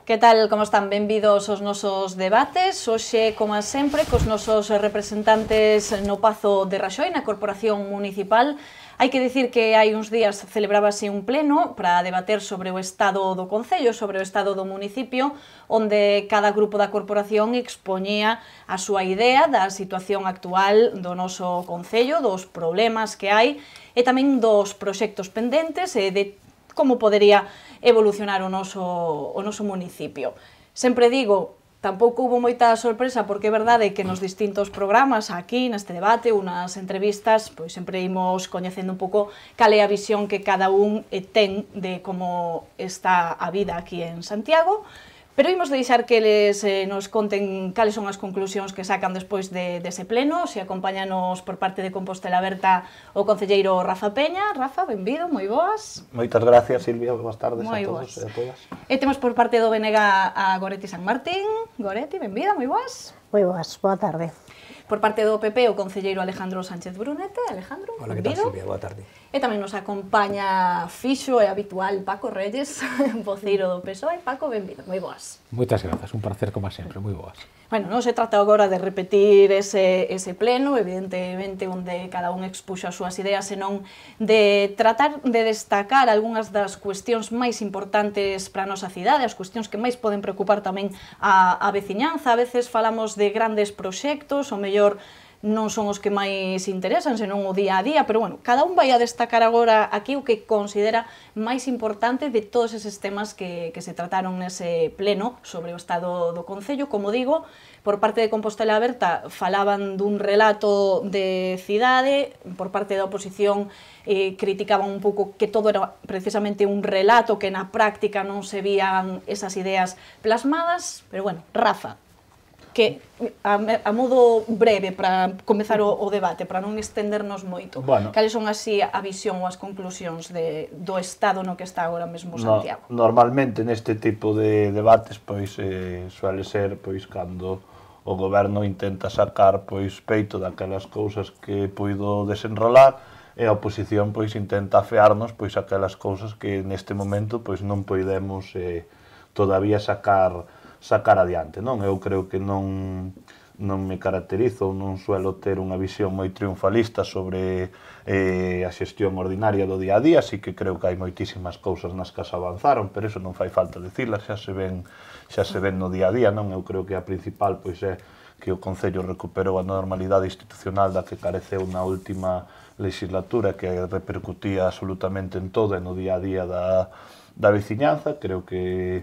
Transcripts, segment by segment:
Que tal, como están? Benvidos aos nosos debates. Hoxe, como sempre, cos nosos representantes no Pazo de Raxoi, na Corporación Municipal. Hai que dicir que hai uns días celebrábase un pleno para debater sobre o estado do Concello, sobre o estado do municipio, onde cada grupo da corporación expoñía a súa idea da situación actual do noso Concello, dos problemas que hai e tamén dos proxectos pendentes e de como podería evolucionar o noso municipio. Sempre digo, tampouco hubo moita sorpresa, porque é verdade que nos distintos programas, aquí, neste debate, ou nas entrevistas, pois sempre imos coñecendo un pouco cal é a visión que cada un ten de como está a vida aquí en Santiago, pero imos deixar que eles nos conten cales son as conclusións que sacan despois dese pleno. Se acompáñanos por parte de Compostela Aberta o concelleiro Rafa Peña. Rafa, benvido, moi boas. Moitas gracias, Silvia, boas tardes a todos e a todas. E temos por parte do BNG a Goretti San Martín. Goretti, benvida, moi boas. Moi boas, boa tarde. Por parte do PP, o concelleiro Alejandro Sánchez Brunete. Alejandro, hola, que tal, Silvia? Boa tarde. E tamén nos acompaña fixo e habitual Paco Reyes, voceiro do PSOE. Paco, benvido, moi boas. Moitas grazas, un placer como sempre, moi boas. Bueno, non se trata agora de repetir ese pleno, evidentemente, onde cada un expuxo as súas ideas, senón de tratar de destacar algunhas das cuestións máis importantes para a nosa cidade, as cuestións que máis poden preocupar tamén a veciñanza. A veces falamos de grandes proxectos, o mellor non son os que máis interesan, senón o día a día, pero bueno, cada un vai a destacar agora aquí o que considera máis importante de todos eses temas que se trataron nese pleno sobre o estado do Concello. Como digo, por parte de Compostela Aberta falaban dun relato de cidade, por parte da oposición criticaban un pouco que todo era precisamente un relato, que na práctica non se vían esas ideas plasmadas, pero bueno, Rafa, que a modo breve para comezar o debate, para non estendernos moito, cales son así a visión ou as conclusións do estado no que está agora mesmo Santiago? Normalmente neste tipo de debates pois suele ser pois cando o goberno intenta sacar pois peito daquelas cousas que puido desenrolar e a oposición pois intenta afearnos pois aquelas cousas que neste momento pois non podemos todavía sacar adiante, non? Eu creo que non me caracterizo, non suelo ter unha visión moi triunfalista sobre a xestión ordinaria do día a día, así que creo que hai moitísimas cousas nas que se avanzaron, pero iso non fai falta dicilas, xa se ven no día a día, non? Eu creo que a principal pois é que o Concello recuperou a normalidade institucional da que careceu na última legislatura, que repercutía absolutamente en todo e no día a día da veciñanza. Creo que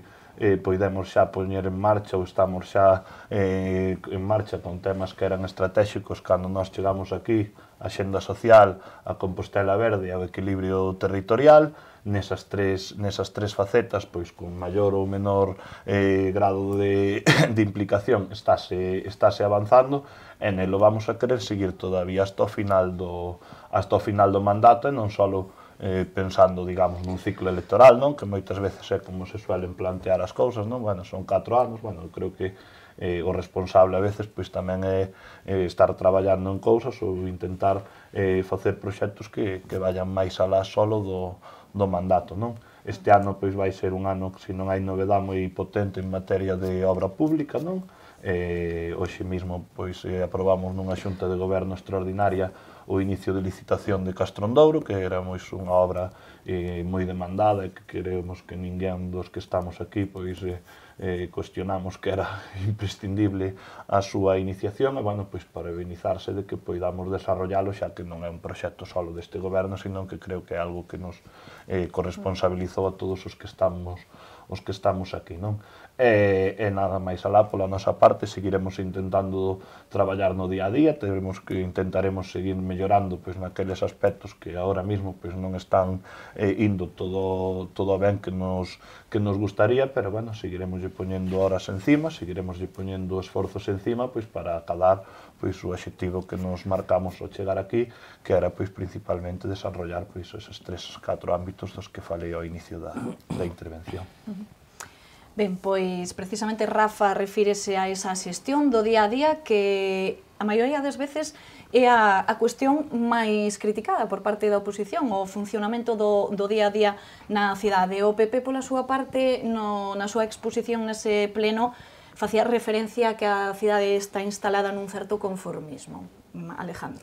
podemos xa poñer en marcha ou estamos xa en marcha con temas que eran estratégicos cando nós chegamos aquí, a xenda social, a Compostela Verde e o equilibrio territorial. Nesas tres facetas, pois con maior ou menor grado de implicación estáse avanzando e nelo vamos a querer seguir todavía hasta o final do mandato, e non só pensando, digamos, nun ciclo electoral, non? Que moitas veces é como se suelen plantear as cousas, non? Bueno, son 4 anos, bueno, creo que o responsable a veces pois tamén é estar traballando en cousas ou intentar facer proxectos que vayan máis alá solo do mandato, non? Este ano pois vai ser un ano que, se non hai novedade, moi potente en materia de obra pública, non? Hoxe mesmo pois aprobamos nunha xunta de goberno extraordinaria o inicio de licitación de Castrondouro, que era unha obra moi demandada e que queremos que ninguén dos que estamos aquí pois cuestionamos que era imprescindible a súa iniciación, e bueno, pois para benizarse de que poidamos desarrollalo, xa que non é un proxecto solo deste goberno, sino que creo que é algo que nos corresponsabilizou a todos os que estamos aquí, non? E nada máis alá, pola nosa parte, seguiremos intentando traballar no día a día, intentaremos seguir mellorando pois naqueles aspectos que agora mesmo pois non están indo todo ben que nos gustaría, pero bueno, seguiremos poñendo horas encima, seguiremos poñendo esforzos encima pois para acadar pois o obxectivo que nos marcamos ao chegar aquí, que era pois principalmente desarrollar pois eses 3-4 ámbitos dos que falei ao inicio da intervención. Ben, pois precisamente Rafa refírese a esa xestión do día a día que a maioría das veces é a cuestión máis criticada por parte da oposición, o funcionamento do día a día na cidade. O PP, pola súa parte, na súa exposición nese pleno, facía referencia a que a cidade está instalada nun certo conformismo. Alejandro.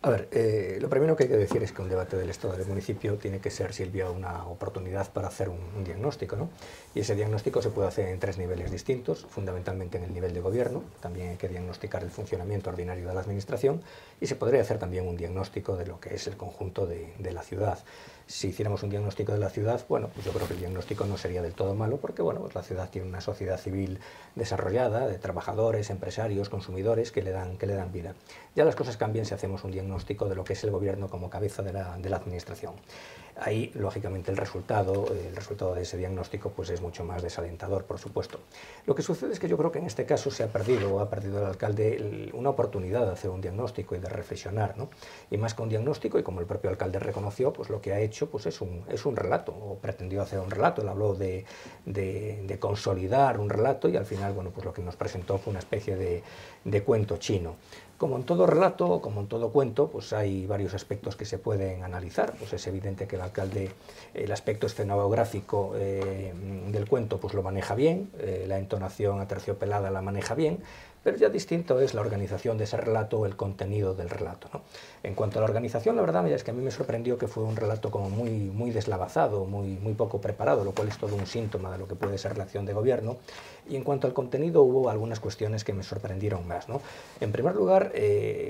A ver, lo primero que hay que decir es que un debate del Estado del municipio tiene que ser, Silvia, una oportunidad para hacer un diagnóstico, ¿no? Y ese diagnóstico se puede hacer en 3 niveles distintos, fundamentalmente en el nivel de gobierno, también hay que diagnosticar el funcionamiento ordinario de la administración, y se podría hacer también un diagnóstico de lo que es el conjunto de la ciudad. Si hiciéramos un diagnóstico de la ciudad, bueno, pues yo creo que el diagnóstico no sería del todo malo, porque bueno, pues la ciudad tiene una sociedad civil desarrollada, de trabajadores, empresarios, consumidores, que le dan vida. Ya las cosas cambian si hacemos un diagnóstico de lo que es el gobierno como cabeza de la administración. Ahí, lógicamente, el resultado de ese diagnóstico pues es mucho más desalentador, por supuesto. Lo que sucede es que yo creo que en este caso ha perdido el alcalde una oportunidad de hacer un diagnóstico y de reflexionar, ¿no? Y más que un diagnóstico, y como el propio alcalde reconoció, pues lo que ha hecho pues es un relato, o pretendió hacer un relato. Él habló de consolidar un relato y al final, bueno, pues lo que nos presentó fue una especie de cuento chino. Como en todo relato, como en todo cuento, pues hay varios aspectos que se pueden analizar. Pues es evidente que el alcalde, el aspecto escenográfico del cuento, pues lo maneja bien, la entonación aterciopelada la maneja bien, pero ya distinto es la organización de ese relato o el contenido del relato, ¿no? En cuanto a la organización, la verdad es que a mí me sorprendió que fue un relato como muy deslavazado, muy poco preparado, lo cual es todo un síntoma de lo que puede ser la acción de gobierno. Y en cuanto al contenido, hubo algunas cuestiones que me sorprendieron más, ¿no? En primer lugar,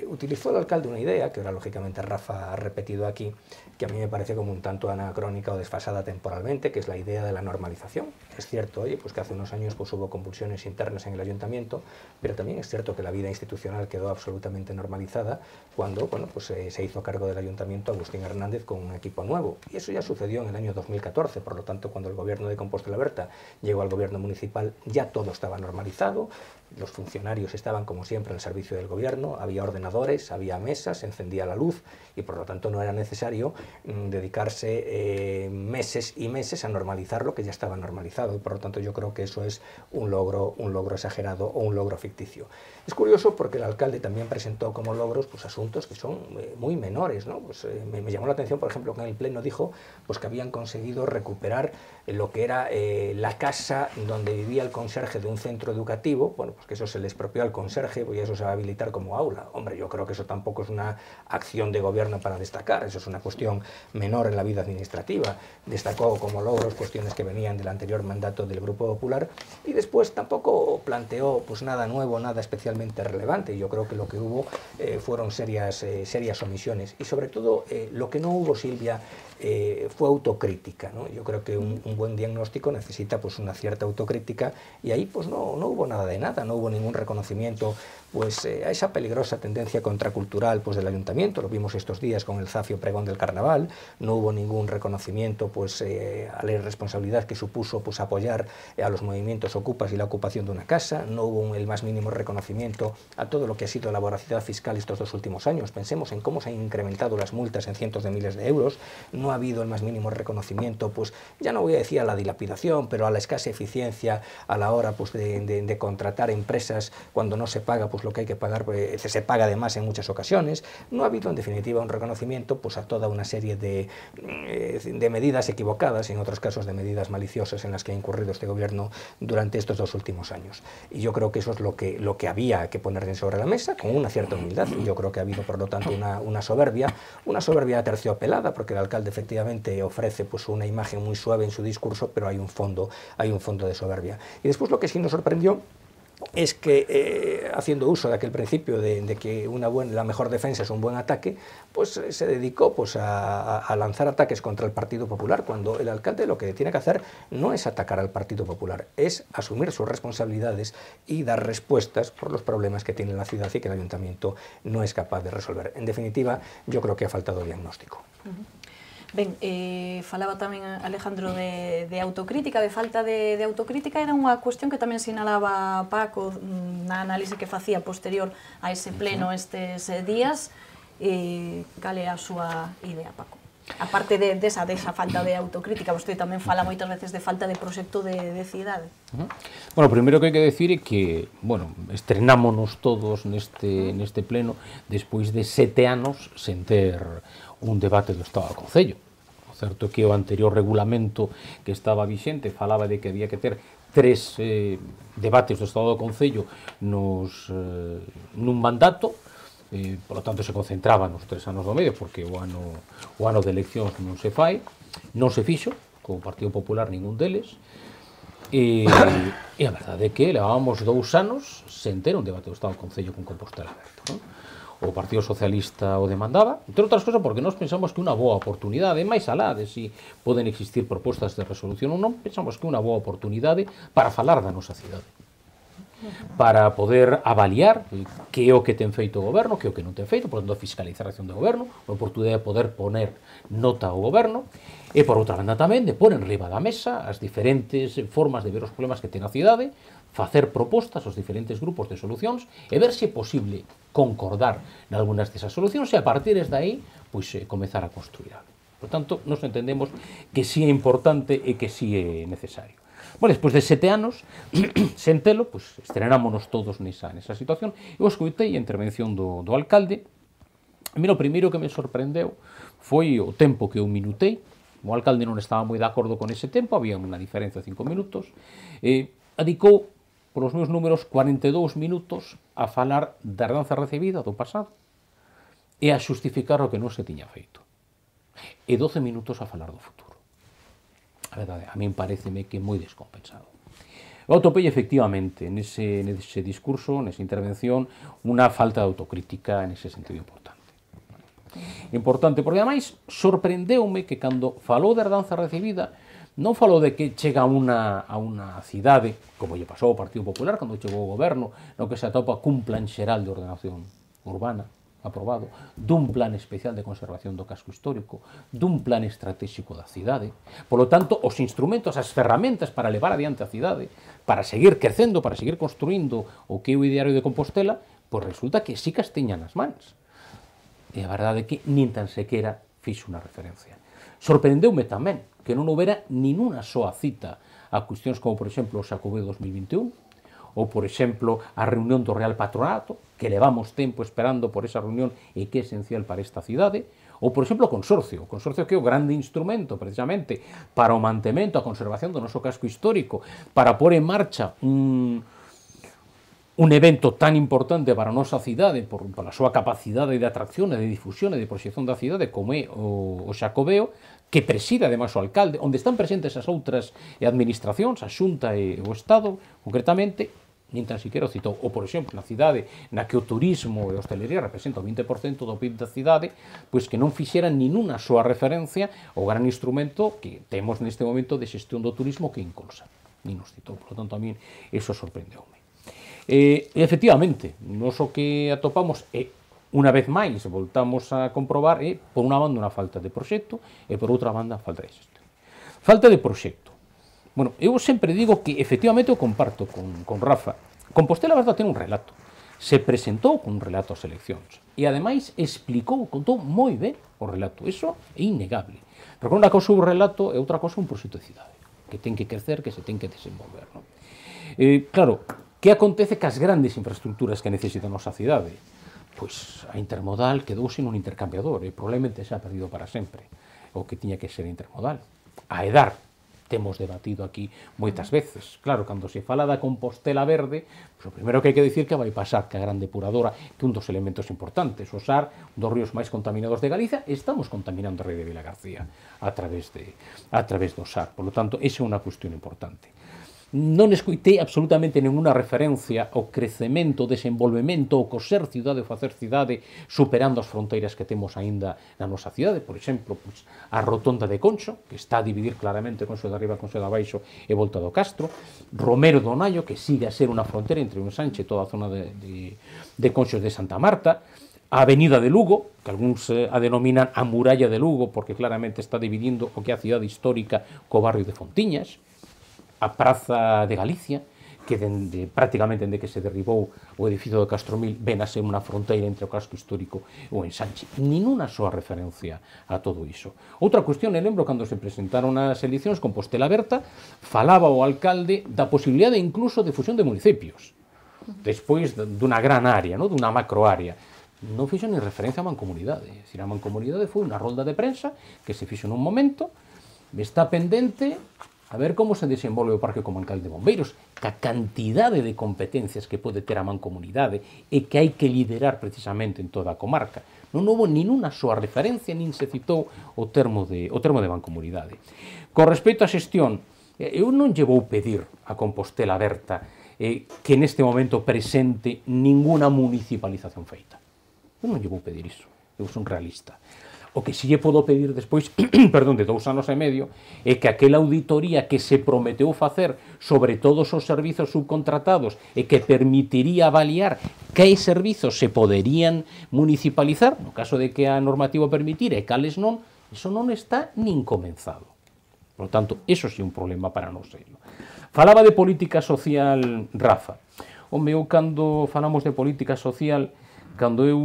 utilizó el alcalde una idea, que ahora lógicamente Rafa ha repetido aquí, que a mí me parece como un tanto anacrónica o desfasada temporalmente, que es la idea de la normalización. Es cierto, oye, pues que hace unos años pues hubo convulsiones internas en el ayuntamiento, pero también es cierto que la vida institucional quedó absolutamente normalizada cuando, bueno, pues se hizo cargo del ayuntamiento Agustín Hernández con un equipo nuevo. Y eso ya sucedió en el año 2014, por lo tanto, cuando el gobierno de Compostela Berta llegó al gobierno municipal, ya todo estaba normalizado, los funcionarios estaban como siempre al servicio del gobierno, había ordenadores, había mesas, se encendía la luz y por lo tanto no era necesario dedicarse meses y meses a normalizar lo que ya estaba normalizado, y por lo tanto yo creo que eso es un logro exagerado o un logro ficticio. Es curioso porque el alcalde también presentó como logros pues asuntos que son muy menores, ¿no? Pues, me llamó la atención, por ejemplo, que en el pleno dijo pues que habían conseguido recuperar lo que era la casa donde vivía el conserje de un centro educativo. Bueno, pues que eso se le expropió al conserje y eso se va a habilitar como aula. Hombre, yo creo que eso tampoco es una acción de gobierno para destacar, eso es una cuestión menor en la vida administrativa. Destacó como logros cuestiones que venían del anterior mandato del Grupo Popular y después tampoco planteó pues nada nuevo, nada especialmente relevante. Yo creo que lo que hubo fueron serias omisiones y sobre todo lo que no hubo, Silvia, fue autocrítica, ¿no? Yo creo que un buen diagnóstico necesita pues una cierta autocrítica y ahí pues no hubo nada de nada, no hubo ningún reconocimiento pues a esa peligrosa tendencia contracultural pues del ayuntamiento, lo vimos estos días con el zafio pregón del carnaval, no hubo ningún reconocimiento pues a la irresponsabilidad que supuso pues apoyar a los movimientos ocupas y la ocupación de una casa, no hubo el más mínimo reconocimiento a todo lo que ha sido la voracidad fiscal estos 2 últimos años. Pensemos en cómo se han incrementado las multas en cientos de miles de euros, no ha habido el más mínimo reconocimiento, pues ya no voy a decir a la dilapidación, pero a la escasa eficiencia a la hora pues de contratar empresas cuando no se paga pues lo que hay que pagar, pues, se paga además en muchas ocasiones. No ha habido en definitiva un reconocimiento pues a toda una serie de medidas equivocadas, en otros casos de medidas maliciosas en las que ha incurrido este gobierno durante estos 2 últimos años. Y yo creo que eso es lo que había que poner sobre la mesa con una cierta humildad. Yo creo que ha habido por lo tanto una soberbia terciopelada, porque el alcalde efectivamente ofrece pues una imagen muy suave en su discurso, pero hay un fondo de soberbia. Y después lo que sí nos sorprendió es que haciendo uso de aquel principio de que la mejor defensa es un buen ataque, pues se dedicó pues a lanzar ataques contra el Partido Popular, cuando el alcalde lo que tiene que hacer no es atacar al Partido Popular, es asumir sus responsabilidades y dar respuestas por los problemas que tiene la ciudad y que el ayuntamiento no es capaz de resolver. En definitiva, yo creo que ha faltado diagnóstico. Ben, falaba tamén Alejandro de autocrítica, de falta de autocrítica, era unha cuestión que tamén sinalaba Paco na análise que facía posterior a ese pleno estes días. Cal é a súa idea, Paco? A parte desa falta de autocrítica, vostede tamén fala moitas veces de falta de proxecto de cidade. Bueno, o primeiro que hai que decir é que, bueno, estrenámonos todos neste pleno despois de 7 anos sen ter un debate do Estado do Concello. O certo é que o anterior regulamento que estaba vixente falaba de que había que ter 3 debates do Estado do Concello nun mandato. Por lo tanto se concentraba nos 3 anos do medio, porque o ano de eleccións non se fai, non se fixo co Partido Popular ningún deles, e a verdade é que levábamos 2 anos sen ter un debate do Estado do Concello con Compostela aberto, non? O Partido Socialista o demandaba, entre outras cosas porque nós pensamos que unha boa oportunidade, máis alá de si poden existir propostas de resolución ou non, pensamos que unha boa oportunidade para falar da nosa cidade, para poder avaliar que é o que ten feito o goberno, que é o que non ten feito, por tanto, fiscalizar a acción do goberno, a oportunidade de poder poner nota ao goberno, e, por outra banda, tamén de pôr en riba da mesa as diferentes formas de ver os problemas que ten a cidade, facer propostas aos diferentes grupos de solucións e ver se é posible concordar en algunhas desas solucións e, a partir de aí, pois, comezar a construir algo. Por tanto, nos entendemos que sí é importante e que sí é necesario. Bueno, despois de 7 anos, sen telo, pois, estrenámonos todos nesa situación. Eu escoitei a intervención do alcalde. A mí o primeiro que me sorprendeu foi o tempo que eu minutei. O alcalde non estaba moi de acordo con ese tempo, había unha diferencia de 5 minutos. Adicou, polos meus números, 42 minutos a falar da herdanza recibida do pasado e a xustificar o que non se tiña feito. E 12 minutos a falar do futuro. A verdade, a min pareceme que é moi descompensado. Eu atopei efectivamente nese discurso, nesa intervención, unha falta de autocrítica nese sentido importante. Importante, porque ademais sorprendeume que cando falou de herdanza recibida non falou de que chega a unha cidade, como lle pasou ao Partido Popular cando chegou ao goberno, no que se atopa cun plan xeral de ordenación urbana aprobado, dun plan especial de conservación do casco histórico, dun plan estratégico da cidade. Por lo tanto, os instrumentos, as ferramentas para levar adiante a cidade, para seguir crecendo, para seguir construindo o que é o ideario de Compostela, pois resulta que sí que as teñan nas mans. E a verdade é que nin tan sequera fixo unha referencia. Sorprendeume tamén que non houbera nin unha soa cita a cuestións como, por exemplo, o Xacobeo 2021, ou, por exemplo, a reunión do Real Patronato, que levamos tempo esperando por esa reunión e que é esencial para esta cidade, ou, por exemplo, o Consorcio que é o grande instrumento, precisamente, para o mantemento, a conservación do noso casco histórico, para pôr en marcha un evento tan importante para a nosa cidade, pola súa capacidade de atracción e de difusión e de proxección da cidade, como é o Xacobeo, que preside, ademais, o alcalde, onde están presentes as outras administracións, a Xunta e o Estado, concretamente, nin tan siquiera o citou. Ou, por exemplo, na cidade na que o turismo e a hostelería representa o 20% do PIB da cidade, pois que non fixeran nin unha súa referencia ao gran instrumento que temos neste momento de xestión do turismo, que é Incolsa. Nin nos citou. Por lo tanto, a mí eso sorprendeume. Efectivamente, nos o que atopamos é, unha vez máis, voltamos a comprobar, por unha banda, unha falta de proxecto e, por outra banda, falta de xestión. Falta de proxecto. Bueno, eu sempre digo que, efectivamente, eu comparto con Rafa. Compostela, a verdade, ten un relato. Se presentou con un relato ás eleccións. E, ademais, explicou, contou moi ben o relato. Iso é innegable. Pero unha cousa é o relato e outra cousa é un proxecto de cidade, que ten que crecer, que se ten que desenvolver. Non? Claro, que acontece cas grandes infraestructuras que necesita a nosa cidade? Pois a intermodal quedou sin un intercambiador e probablemente se ha perdido para sempre o que tiña que ser intermodal. A EDAR, temos debatido aquí moitas veces. Claro, cando se fala da Compostela Verde, pois o primeiro que hai que dicir que vai pasar que a gran depuradora, que un dos elementos importantes, o Sar, un dos ríos máis contaminados de Galicia, estamos contaminando a Rei de Vilagarcía a través do Sar. Por lo tanto, esa é unha cuestión importante. Non escoitei absolutamente ninguna referencia ao crecemento, desenvolvemento, ao coser cidade ou facer cidade superando as fronteiras que temos aínda na nosa cidade. Por exemplo, pois, a rotonda de Concho, que está a dividir claramente Concho de arriba, Concho de abaixo e Volta do Castro. Romero do Naio, que sigue a ser unha fronteira entre un Sanche e toda a zona de Conxos de Santa Marta. A Avenida de Lugo, que algúns a denominan a Muralla de Lugo, porque claramente está dividindo o que é a cidade histórica co barrio de Fontiñas. A Praza de Galicia, que prácticamente dende que se derribou o edificio do Castromil ven a ser unha fronteira entre o casco histórico e o ensanche. Nin unha soa referencia a todo iso. Outra cuestión, lembro, cando se presentaron as eleccións Compostela Aberta, falaba o alcalde da posibilidade incluso de fusión de municipios, despois dunha gran área, dunha macro área. Non fixo ni referencia a mancomunidade. É dicir, a mancomunidade foi unha rolda de prensa que se fixo nun momento, está pendente a ver como se desenvolve o Parque Comarcal de Bombeiros, ca cantidade de competencias que pode ter a mancomunidade e que hai que liderar precisamente en toda a comarca. Non houve nin unha soa referencia, nin se citou o termo de mancomunidade. Con respecto á xestión, eu non lle vou pedir a Compostela Aberta que neste momento presente ninguna municipalización feita. Eu non lle vou pedir iso, eu son realista. O que si lle podo pedir despois, perdón, de 2 anos e medio, é que aquela auditoría que se prometeu facer sobre todos os servizos subcontratados e que permitiría avaliar que servizos se poderían municipalizar, no caso de que a normativa permitir e cales non, iso non está nin comenzado. Por lo tanto, eso sí é un problema para nós. Falaba de política social, Rafa. Home, eu cando falamos de política social, cando eu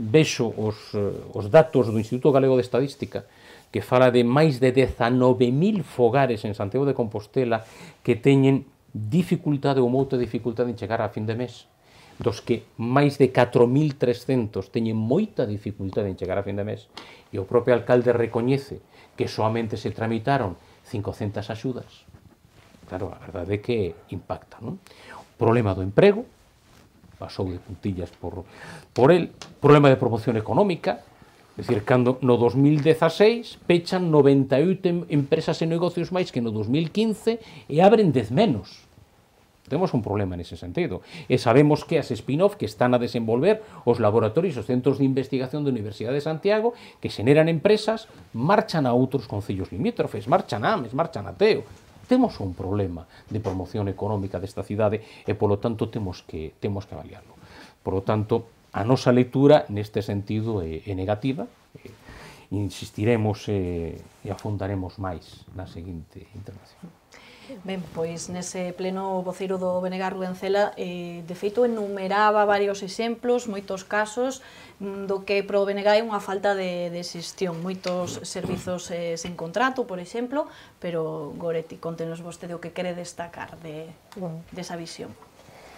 vexo os datos do Instituto Galego de Estadística, que fala de máis de 19.000 fogares en Santiago de Compostela que teñen dificultade ou moita dificultade en chegar a fin de mes, dos que máis de 4.300 teñen moita dificultade en chegar a fin de mes, e o propio alcalde recoñece que soamente se tramitaron 500 axudas. Claro, a verdade é que impacta, non? O problema do emprego, pasou de puntillas por el, problema de promoción económica, é dicir, cando no 2016 pechan 98 empresas e negocios máis que no 2015 e abren 10 menos. Temos un problema nese sentido. E sabemos que as spin-off que están a desenvolver os laboratorios, os centros de investigación da Universidade de Santiago, que xeneran empresas, marchan a outros concellos limítrofes, marchan a Ames, marchan a Teo. Temos un problema de promoción económica desta cidade e, polo tanto, temos que avaliarlo. Por lo tanto, a nosa lectura neste sentido é negativa. Insistiremos e afundaremos máis na seguinte intervención. Ben, pois nese pleno voceiro do BNG Rubén Cela, de feito enumeraba varios exemplos, moitos casos do que pro BNG hai unha falta de xestión, moitos servizos sen contrato, por exemplo, pero Goretti, contenos vostede o que quere destacar desa visión.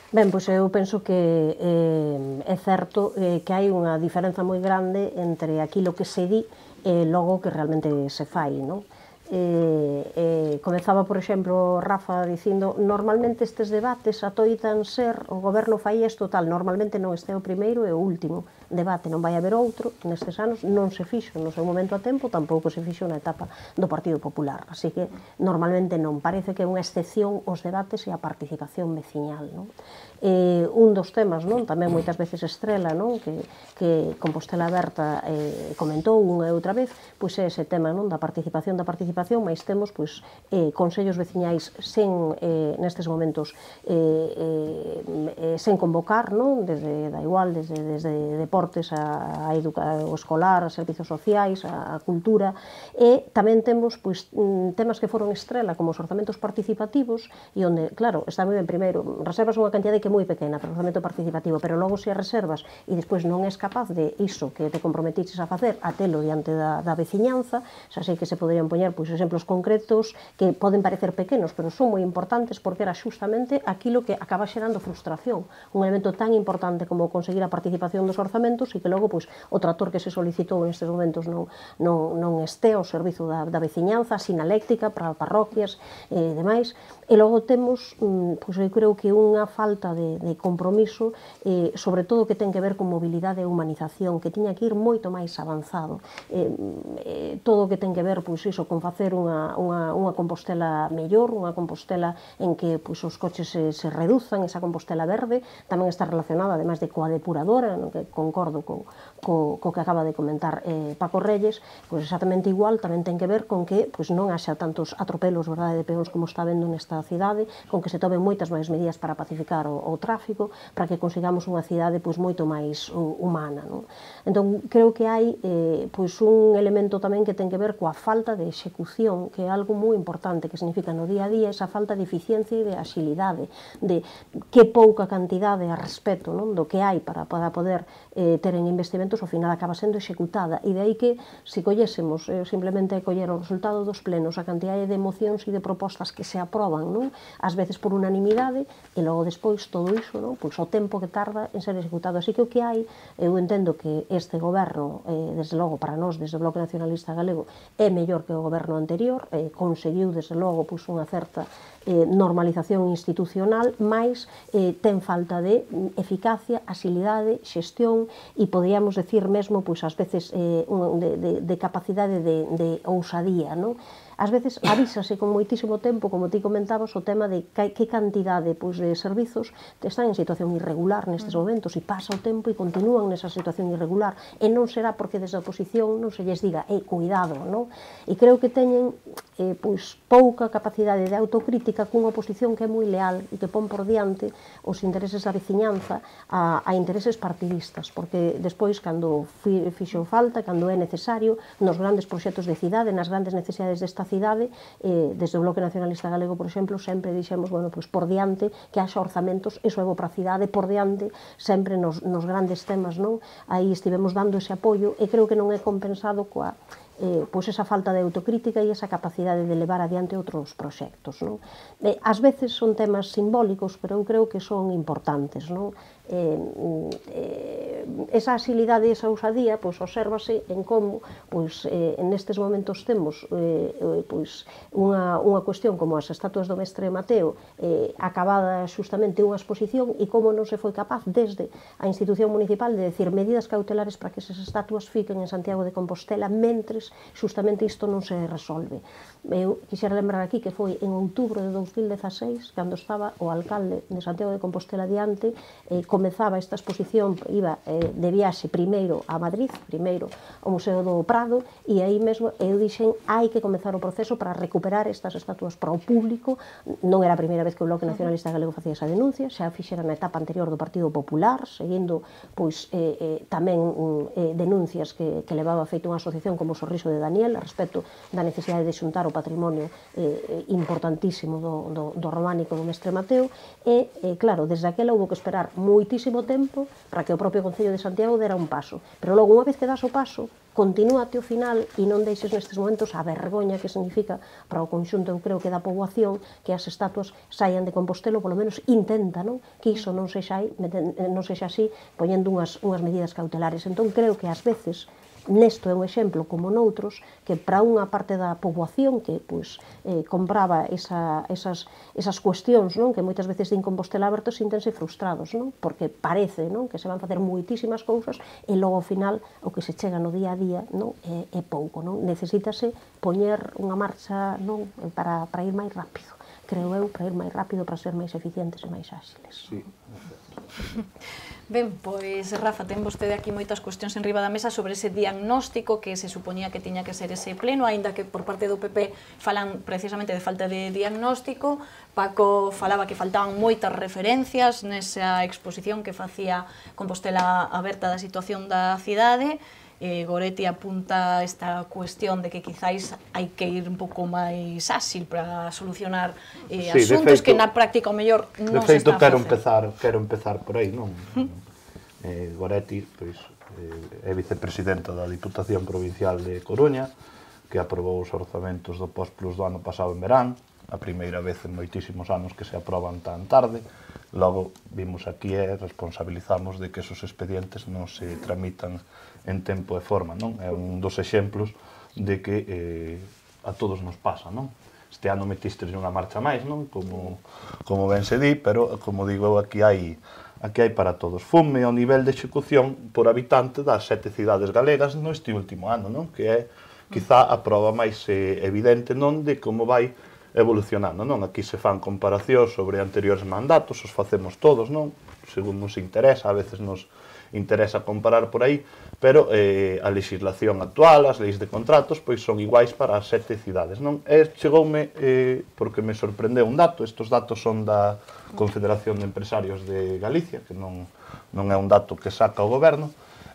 Ben, pois eu penso que é certo que hai unha diferenza moi grande entre aquilo que se di e logo que realmente se fai, non? Comezaba, por exemplo, Rafa dicindo normalmente estes debates atoitan ser o goberno fai isto tal, normalmente non, este é o primeiro e o último debate, non vai haber outro nestes anos, non se fixo no seu momento a tempo, tampouco se fixo na etapa do Partido Popular, así que normalmente non, parece que é unha excepción os debates e a participación veciñal, non? Un dos temas, non, tamén moitas veces estrela, non, que Compostela Aberta comentou unha e outra vez, pois é ese tema, non, da participación, mais temos pois consellos veciñais sen nestes momentos sen convocar, non, desde deportes a o escolar, a servizos sociais, a cultura, e tamén temos pois temas que foron estrela como os orzamentos participativos e onde, claro, está moi ben primeiro, reservas unha cantidade que é moi pequena para o orzamento participativo, pero logo se as reservas e despois non és capaz de iso que te comprometiches a facer, a telo diante da veciñanza, xa sei que se poderían poñer pois exemplos concretos que poden parecer pequenos, pero son moi importantes porque era justamente aquilo que acaba xerando frustración, un elemento tan importante como conseguir a participación dos orzamentos e que logo pois o trator que se solicitou nestes momentos non este ao servizo da veciñanza, a sinaléctica para parroquias e demais, e logo temos, pois eu creo que unha falta de compromiso, sobre todo que ten que ver con mobilidade e humanización, que tiña que ir moito máis avanzado, todo o que ten que ver pois iso, con facer unha Compostela mellor, unha Compostela en que pois, os coches se reduzan, esa Compostela verde, tamén está relacionada, ademais de coa depuradora, no que concordo co que acaba de comentar Paco Reyes, pois exactamente igual, tamén ten que ver con que pois, non haxa tantos atropelos, verdade, de peóns como está vendo nesta cidade, con que se tomen moitas máis medidas para pacificar o tráfico, para que consigamos unha cidade pois, moito máis humana, non? Entón, creo que hai pois, un elemento tamén que ten que ver coa falta de execución execución, que é algo moi importante, que significa no día a día esa falta de eficiencia e de axilidade, de que pouca cantidade a respecto do que hai para poder ter en investimentos, ao final acaba sendo executada. E de aí que, se collésemos simplemente coller o resultado dos plenos, a cantidade de mocións e de propostas que se aproban, ás veces por unanimidade, e logo despois todo iso, pois o tempo que tarda en ser executado. Así que o que hai, eu entendo que este goberno, desde logo para nós, desde o Bloque Nacionalista Galego, é mellor que o goberno anterior, conseguiu desde logo unha certa normalización institucional, mais ten falta de eficacia, axilidade, xestión e podíamos decir mesmo, pois ás veces, de capacidade de ousadía, non? Ás veces avísase con moitísimo tempo, como ti comentabas, o tema de que cantidade de servizos están en situación irregular nestes momentos, e pasa o tempo e continúan nesa situación irregular, e non será porque desde a oposición non se lles diga, cuidado, non? E creo que teñen pouca capacidade de autocrítica cunha oposición que é moi leal e que pon por diante os intereses da veciñanza a intereses partidistas, porque despois, cando fixo falta, cando é necesario, nos grandes proxectos de cidade, nas grandes necesidades desta cidade, desde o Bloque Nacionalista Galego, por exemplo, sempre dixemos, por diante, que haxa orzamentos, iso é bo para a cidade, por diante, sempre nos grandes temas, non? Aí estivemos dando ese apoio, e creo que non é compensado coa esa falta de autocrítica e esa capacidade de levar adiante outros proxectos, non? Ás veces son temas simbólicos, pero eu creo que son importantes, non? Esa axilidade e esa ousadía obsérvase en como nestes momentos temos unha cuestión como as estatuas do Mestre Mateo, acabada xustamente unha exposición, e como non se foi capaz desde a institución municipal de decir medidas cautelares para que esas estatuas fiquen en Santiago de Compostela mentres xustamente isto non se resolve. Eu quixera lembrar aquí que foi en outubro de 2016, cando estaba o alcalde de Santiago de Compostela diante, comezaba esta exposición, iba de viaxe primeiro a Madrid, primeiro ao Museo do Prado, e aí mesmo eu dixen, hai que comezar o proceso para recuperar estas estatuas para o público. Non era a primeira vez que o Bloque Nacionalista Galego facía esa denuncia, xa fixera na etapa anterior do Partido Popular, seguindo tamén denuncias que levaba feito unha asociación como o Sorriso de Daniel a respecto da necesidade de xuntar o patrimonio importantísimo do románico do Mestre Mateo, e claro, desde aquela houve que esperar moitísimo tempo para que o propio Concello de Santiago dera un paso, pero logo unha vez que das o paso, continúa até o final e non deixes nestes momentos a vergoña que significa para o conxunto, eu creo que da poboación, que as estatuas saian de Compostelo, polo menos intenta, non? Que iso non sexa así, poñendo unhas medidas cautelares. Entón creo que ás veces nesto é un exemplo como noutros, que para unha parte da poboación que compraba esas cuestións que moitas veces din Compostela Aberto, síntense frustrados, porque parece que se van facer moitísimas cousas e logo ao final o que se chega no día a día é pouco. Necesítase poñer unha marcha para ir máis rápido, creo eu, para ir máis rápido, para ser máis eficientes e máis áxiles. Sí. Ben, pois, Rafa, ten vostede aquí moitas cuestións en riba da mesa sobre ese diagnóstico que se supoñía que tiña que ser ese pleno, aínda que por parte do PP falan precisamente de falta de diagnóstico. Paco falaba que faltaban moitas referencias nesa exposición que facía Compostela Aberta da situación da cidade. Goretti apunta esta cuestión de que quizáis hai que ir un pouco máis áxil para solucionar asuntos que na práctica o mellor non se está a facer. Quero empezar por aí, non? Goretti é vicepresidenta da Diputación Provincial de Coruña, que aprobou os orzamentos do Postplus do ano pasado en verán, a primeira vez en moitísimos anos que se aproban tan tarde. Logo vimos aquí e responsabilizamos de que esos expedientes non se tramitan en tempo e forma, non? É un dos exemplos de que a todos nos pasa, non? Este ano metistes unha marcha máis, non? Como ben se di, pero, como digo, aquí hai para todos. Fume ao nivel de execución por habitante das 7 cidades galegas neste último ano, non? Que é, quizá, a prova máis evidente, non? De como vai evolucionando, non? Aquí se fan comparacións sobre anteriores mandatos, os facemos todos, non? Según nos interesa, a veces nos interesa comparar por aí, pero a legislación actual, as leis de contratos, pois son iguais para as 7 cidades, non? E chegoume, porque me sorprendeu un dato, estes datos son da Confederación de Empresarios de Galicia, que non é un dato que saca o goberno,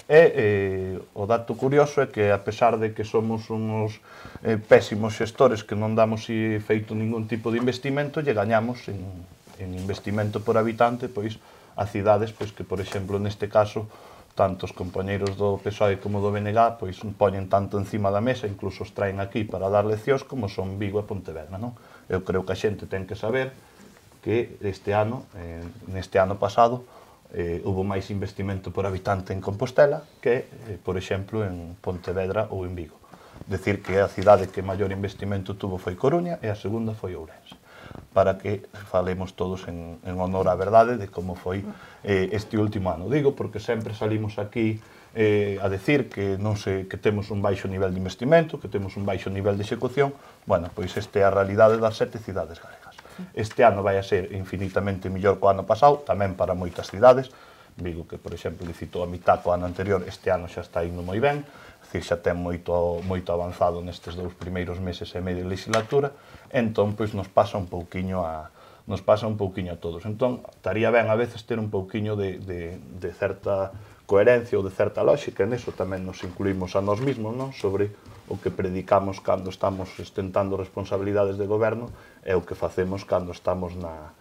E o dato curioso é que, a pesar de que somos uns pésimos xestores que non damos feito ningún tipo de investimento, lle gañamos en investimento por habitante pois a cidades pois que, por exemplo, neste caso, tanto os compañeiros do PSOE como do BNG pois poñen tanto encima da mesa, incluso os traen aquí para dar leccións, como son Vigo e Pontevedra, non? Eu creo que a xente ten que saber que neste ano pasado, hubo máis investimento por habitante en Compostela que, por exemplo, en Pontevedra ou en Vigo. Decir que a cidade que maior investimento tuvo foi Coruña e a segunda foi Ourense, para que falemos todos en honor á verdade de como foi este último ano. Digo porque sempre salimos aquí a decir que que temos un baixo nivel de investimento, que temos un baixo nivel de execución. Bueno, pois esta é a realidade das 7 cidades galegas. Este ano vai a ser infinitamente mellor que o ano pasado, tamén para moitas cidades. Vigo que, por exemplo, licitou a mitad co ano anterior, este ano xa está indo moi ben, xa ten moito avanzado nestes 2 primeiros meses e medio de legislatura, entón, pois, nos pasa un pouquiño a todos. Entón, estaría ben a veces ter un pouquiño de certa coherencia ou de certa lógica, e neso tamén nos incluímos a nós mesmos, non? Sobre o que predicamos cando estamos ostentando responsabilidades de goberno e o que facemos cando estamos na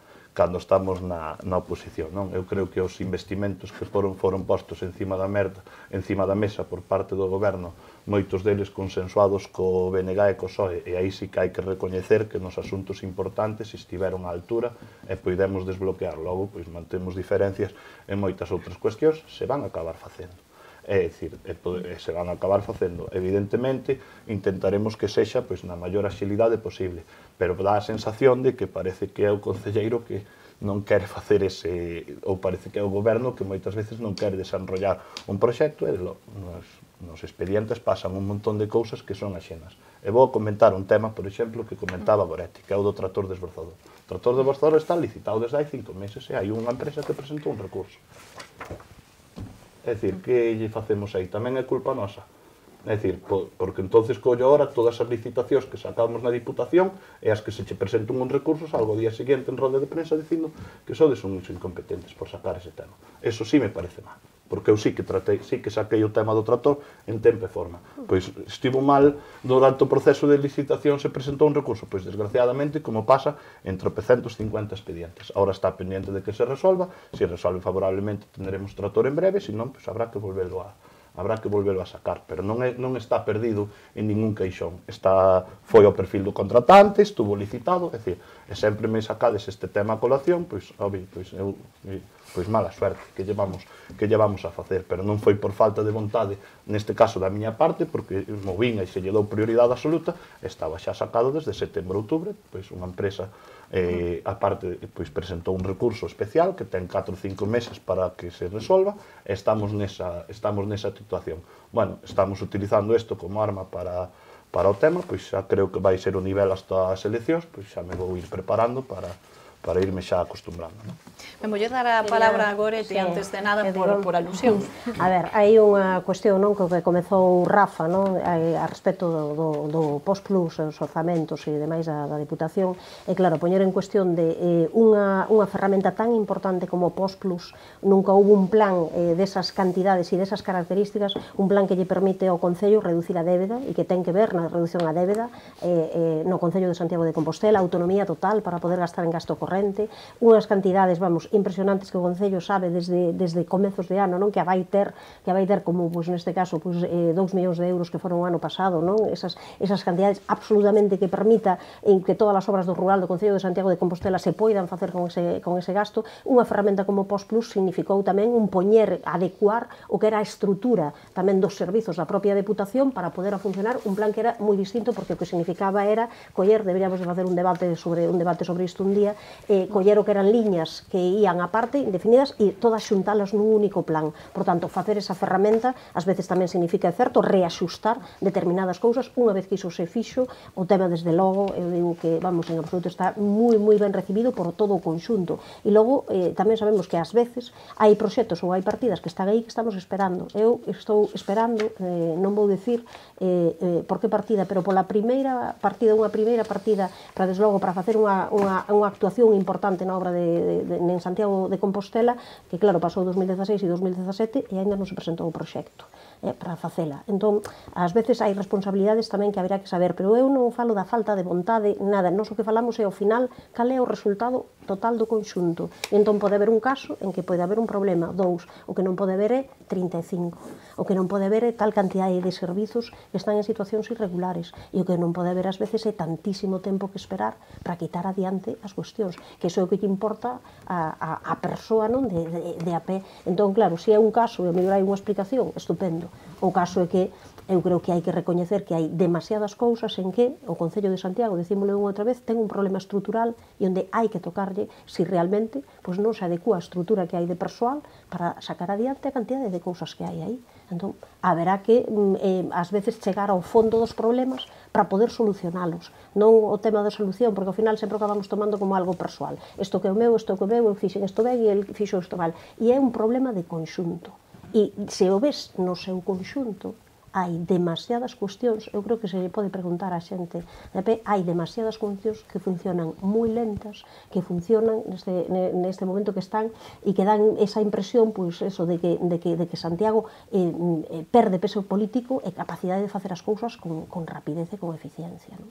oposición, non? Eu creo que os investimentos que foron postos encima da mesa por parte do goberno, moitos deles consensuados co BNG e co PSOE, e aí sí que hai que recoñecer que nos asuntos importantes estiveron á altura e poidemos desbloquear. Logo, pois mantemos diferencias en moitas outras cuestións, se van a acabar facendo. É dicir, se van a acabar facendo. Evidentemente, intentaremos que sexa pois na maior axilidade posible, pero dá a sensación de que parece que é o concelleiro que non quere facer ou parece que é o goberno que moitas veces non quere desenrollar un proxecto, e nos expedientes pasan un montón de cousas que son axenas. E vou comentar un tema, por exemplo, que comentaba Goretti, que é o do trator desbrozador. O trator desbrozador está licitado desde hai 5 meses e hai unha empresa que presentou un recurso. É dicir, que lle facemos aí? Tamén é culpa nosa. É dicir, porque entonces collo ahora todas as licitacións que sacamos na Diputación e as que se che presentan un recurso salgo o día seguinte en roda de prensa dicindo que sodes uns incompetentes por sacar ese tema. Eso sí me parece mal, porque eu sí que saquei o tema do trator en tempo e forma. Pois estivo mal durante o proceso de licitación se presentou un recurso, pois desgraciadamente, como pasa, en tropecientos 50 expedientes. Ahora está pendiente de que se resolva, se resolve favorablemente tendremos trator en breve, senón pois habrá que volverlo a sacar, pero non está perdido en ningún caixón. Foi ao perfil do contratante, estuvo licitado, é dicir, e sempre me sacades este tema a colación, pois mala suerte que lle vamos a facer, pero non foi por falta de vontade, neste caso da miña parte, porque movín e se lle dou prioridade absoluta, estaba xa sacado desde setembro-outubro, pois unha empresa aparte presentou un recurso especial que ten 4 ou 5 meses para que se resolva, e estamos nesa situación. Bueno, estamos utilizando isto como arma para o tema, pois xa creo que vai ser o nivel hasta as eleccións, pois xa me vou ir preparando para irme xa acostumbrando. Me vou dar a palabra a Goretti antes de nada por alusión. A ver, hai unha cuestión que comezou Rafa a respecto do post-plus, os orzamentos e demais da Diputación, e claro, poñer en cuestión de unha ferramenta tan importante como post-plus, nunca houve un plan desas cantidades e desas características, un plan que lle permite ao Concello reducir a débeda e que ten que ver na reducción a débeda no Concello de Santiago de Compostela, autonomía total para poder gastar en gasto corrente, unhas cantidades, impresionantes que o Concello sabe desde comezos de ano, que a vai ter como, neste caso, 2 millóns de euros que foron o ano pasado, esas cantidades absolutamente que permita que todas as obras do rural do Concello de Santiago de Compostela se poidan facer con ese gasto. Unha ferramenta como Postplus significou tamén un adecuar o que era a estrutura tamén dos servizos da propia Deputación para poder funcionar un plan que era moi distinto, porque o que significaba era deberíamos de facer un debate sobre isto un día, coller o que eran liñas que ían aparte, indefinidas, e todas xuntalas nun único plan. Por tanto, facer esa ferramenta ás veces tamén significa, é certo, reaxustar determinadas cousas. Unha vez que iso se fixo, o tema, desde logo, eu digo que, en absoluto, está moi ben recibido por todo o conxunto. E logo, tamén sabemos que ás veces hai proxectos ou hai partidas que están aí que estamos esperando. Eu estou esperando, non vou dicir por que partida, pero pola primeira partida, para, desde logo, para facer unha actuación importante na obra en Santiago de Compostela, que claro, pasou 2016 e 2017 e ainda non se presentou o proxecto para facela. Entón, ás veces hai responsabilidades tamén que haberá que saber, pero eu non falo da falta de vontade, nada, nós o que falamos é ao final cal é o resultado total do conxunto. E entón pode haber un caso en que pode haber un problema, 2, o que non pode haber é 35, o que non pode haber é tal cantidade de servizos que están en situacións irregulares, e o que non pode haber ás veces é tantísimo tempo que esperar para quitar adiante as cuestións, que iso é o que lle importa a persoa non de a pé. Entón, claro, se é un caso e a mellor hai unha explicación, estupendo. O caso é que eu creo que hai que recoñecer que hai demasiadas cousas en que o Concello de Santiago, decímolo unha outra vez, ten un problema estrutural e onde hai que tocarlle se realmente pois non se adecua a estrutura que hai de persoal para sacar adiante a cantidade de cousas que hai aí. Entón, haberá que, ás veces, chegar ao fondo dos problemas para poder solucionalos. Non o tema da solución, porque ao final sempre acabamos tomando como algo persoal. Isto que é o meu, isto que é o meu, eu fixen isto ben e el fixo isto mal. E é un problema de conxunto. E se o ves no seu conxunto, hai demasiadas cuestións, eu creo que se lle pode preguntar á xente, hai demasiadas cuestións que funcionan moi lentas, que funcionan neste momento que están e que dan esa impresión, pois, eso, de que Santiago perde peso político e capacidade de facer as cousas con rapidez e con eficiencia, non?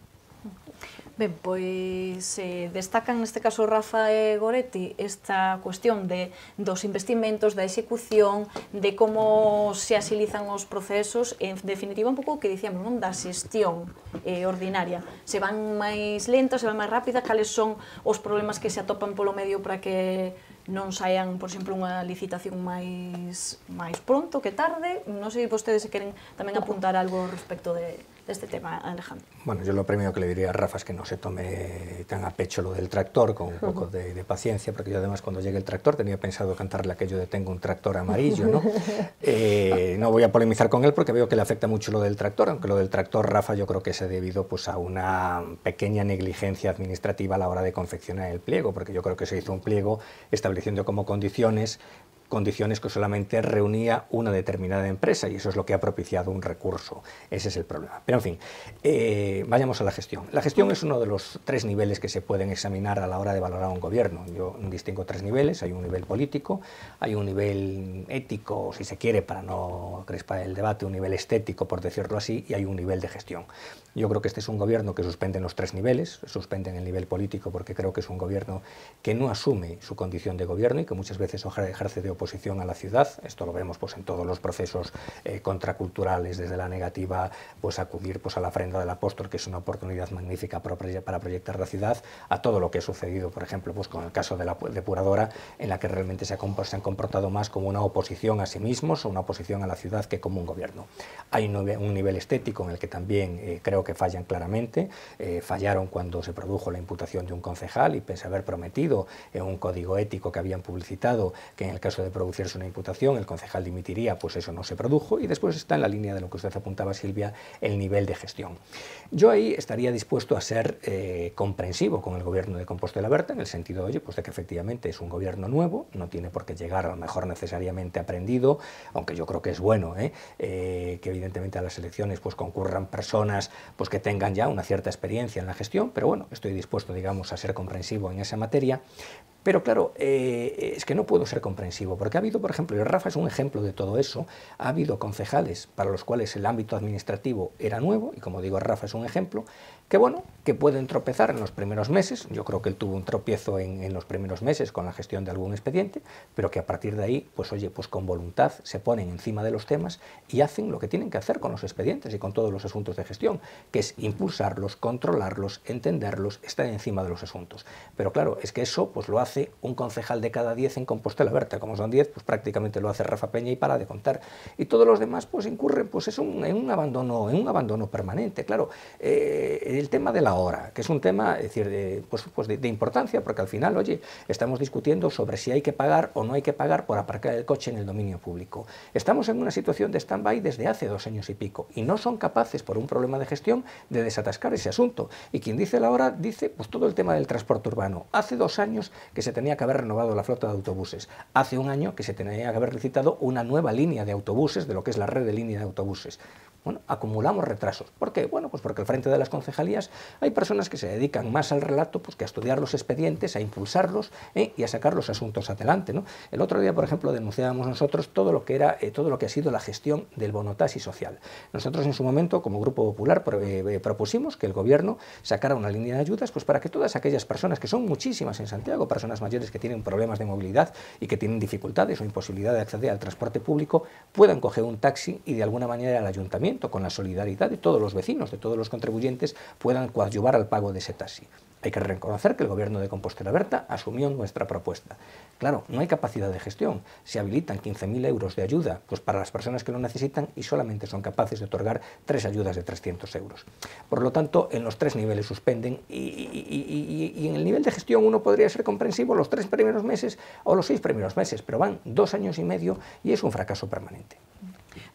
Ben, pois destacan neste caso Rafa e Goretti esta cuestión dos investimentos, da execución, de como se asilizan os procesos, en definitiva un pouco o que dicíamos, non, da xestión ordinaria. Se van máis lentos, se van máis rápida, cales son os problemas que se atopan polo medio para que non saian, por exemplo, unha licitación máis pronto que tarde. Non sei se vostedes se queren tamén apuntar algo respecto deste tema, Alejandro. Bueno, yo lo primero que le diría a Rafa es que no se tome tan a pecho lo del tractor, con un poco de paciencia, porque yo además cuando llegue el tractor tenía pensado cantarle aquello de tengo un tractor amarillo, ¿no? No voy a polemizar con él porque veo que le afecta mucho lo del tractor, aunque lo del tractor, Rafa, yo creo que se ha debido pues, a una pequeña negligencia administrativa a la hora de confeccionar el pliego, porque yo creo que se hizo un pliego estableciendo como condiciones que solamente reunía una determinada empresa y eso es lo que ha propiciado un recurso. Ese es el problema. Pero en fin, vayamos a la gestión. La gestión es uno de los 3 niveles que se pueden examinar a la hora de valorar un gobierno. Yo distingo 3 niveles. Hay un nivel político, hay un nivel ético, si se quiere, para no crespar el debate, un nivel estético, por decirlo así, y hay un nivel de gestión. Yo creo que este es un gobierno que suspende en los 3 niveles, suspende en el nivel político porque creo que es un gobierno que no asume su condición de gobierno y que muchas veces ejerce de oposición a la ciudad. Esto lo vemos pues, en todos los procesos contraculturales, desde la negativa pues, a acudir pues, a la ofrenda del apóstol, que es una oportunidad magnífica para proyectar la ciudad, a todo lo que ha sucedido, por ejemplo, pues, con el caso de la depuradora, en la que realmente se han comportado más como una oposición a sí mismos o una oposición a la ciudad que como un gobierno. Hay un nivel estético en el que también creo que fallan claramente. Fallaron cuando se produjo la imputación de un concejal y pese a haber prometido en un código ético que habían publicitado que en el caso de producirse una imputación el concejal dimitiría, pues eso no se produjo. Y después está en la línea de lo que usted apuntaba, Silvia, el nivel de gestión. Yo ahí estaría dispuesto a ser comprensivo con el gobierno de Compostela Berta, en el sentido, oye, pues de que efectivamente es un gobierno nuevo, no tiene por qué llegar a lo mejor necesariamente aprendido, aunque yo creo que es bueno que evidentemente a las elecciones pues concurran personas pues que tengan ya una cierta experiencia en la gestión, pero bueno, estoy dispuesto, digamos, a ser comprensivo en esa materia. Pero claro, es que no puedo ser comprensivo, porque ha habido, por ejemplo, y Rafa es un ejemplo de todo eso, ha habido concejales para los cuales el ámbito administrativo era nuevo, y como digo, Rafa es un ejemplo, que bueno, que pueden tropezar en los primeros meses, yo creo que él tuvo un tropiezo en los primeros meses con la gestión de algún expediente, pero que a partir de ahí, pues oye, pues con voluntad se ponen encima de los temas y hacen lo que tienen que hacer con los expedientes y con todos los asuntos de gestión, que es impulsarlos, controlarlos, entenderlos, estar encima de los asuntos. Pero claro, es que eso pues lo hace un concejal de cada 10 en Compostela Berta, como son 10, pues prácticamente lo hace Rafa Peña y para de contar. Y todos los demás pues incurren pues en un abandono permanente. Claro, el tema de la hora, que es un tema, es decir, de importancia, porque al final, oye, estamos discutiendo sobre si hay que pagar o no hay que pagar por aparcar el coche en el dominio público. Estamos en una situación de stand-by desde hace 2 años y pico y no son capaces, por un problema de gestión, de desatascar ese asunto. Y quien dice la hora, dice pues todo el tema del transporte urbano. Hace 2 años que que se tenía que haber renovado la flota de autobuses. Hace un año que se tenía que haber licitado una nueva línea de autobuses de lo que es la red de línea de autobuses. Bueno, acumulamos retrasos. ¿Por qué? Bueno, pues porque al frente de las concejalías hay personas que se dedican más al relato pues, que a estudiar los expedientes, a impulsarlos y a sacar los asuntos adelante, ¿no? El otro día, por ejemplo, denunciábamos nosotros todo lo que ha sido la gestión del bonotaxi social. Nosotros en su momento, como Grupo Popular, propusimos que el Gobierno sacara una línea de ayudas pues, para que todas aquellas personas, que son muchísimas en Santiago, personas mayores que tienen problemas de movilidad y que tienen dificultades o imposibilidad de acceder al transporte público, puedan coger un taxi y de alguna manera el ayuntamiento, con la solidaridad de todos los vecinos, de todos los contribuyentes, puedan coadyuvar al pago de ese taxi. Hay que reconocer que el Gobierno de Compostela Berta asumió nuestra propuesta. Claro, no hay capacidad de gestión. Se habilitan 15.000 euros de ayuda pues para las personas que lo necesitan y solamente son capaces de otorgar 3 ayudas de 300 euros. Por lo tanto, en los 3 niveles suspenden y en el nivel de gestión uno podría ser comprensivo los 3 primeros meses o los 6 primeros meses, pero van 2 años y medio y es un fracaso permanente.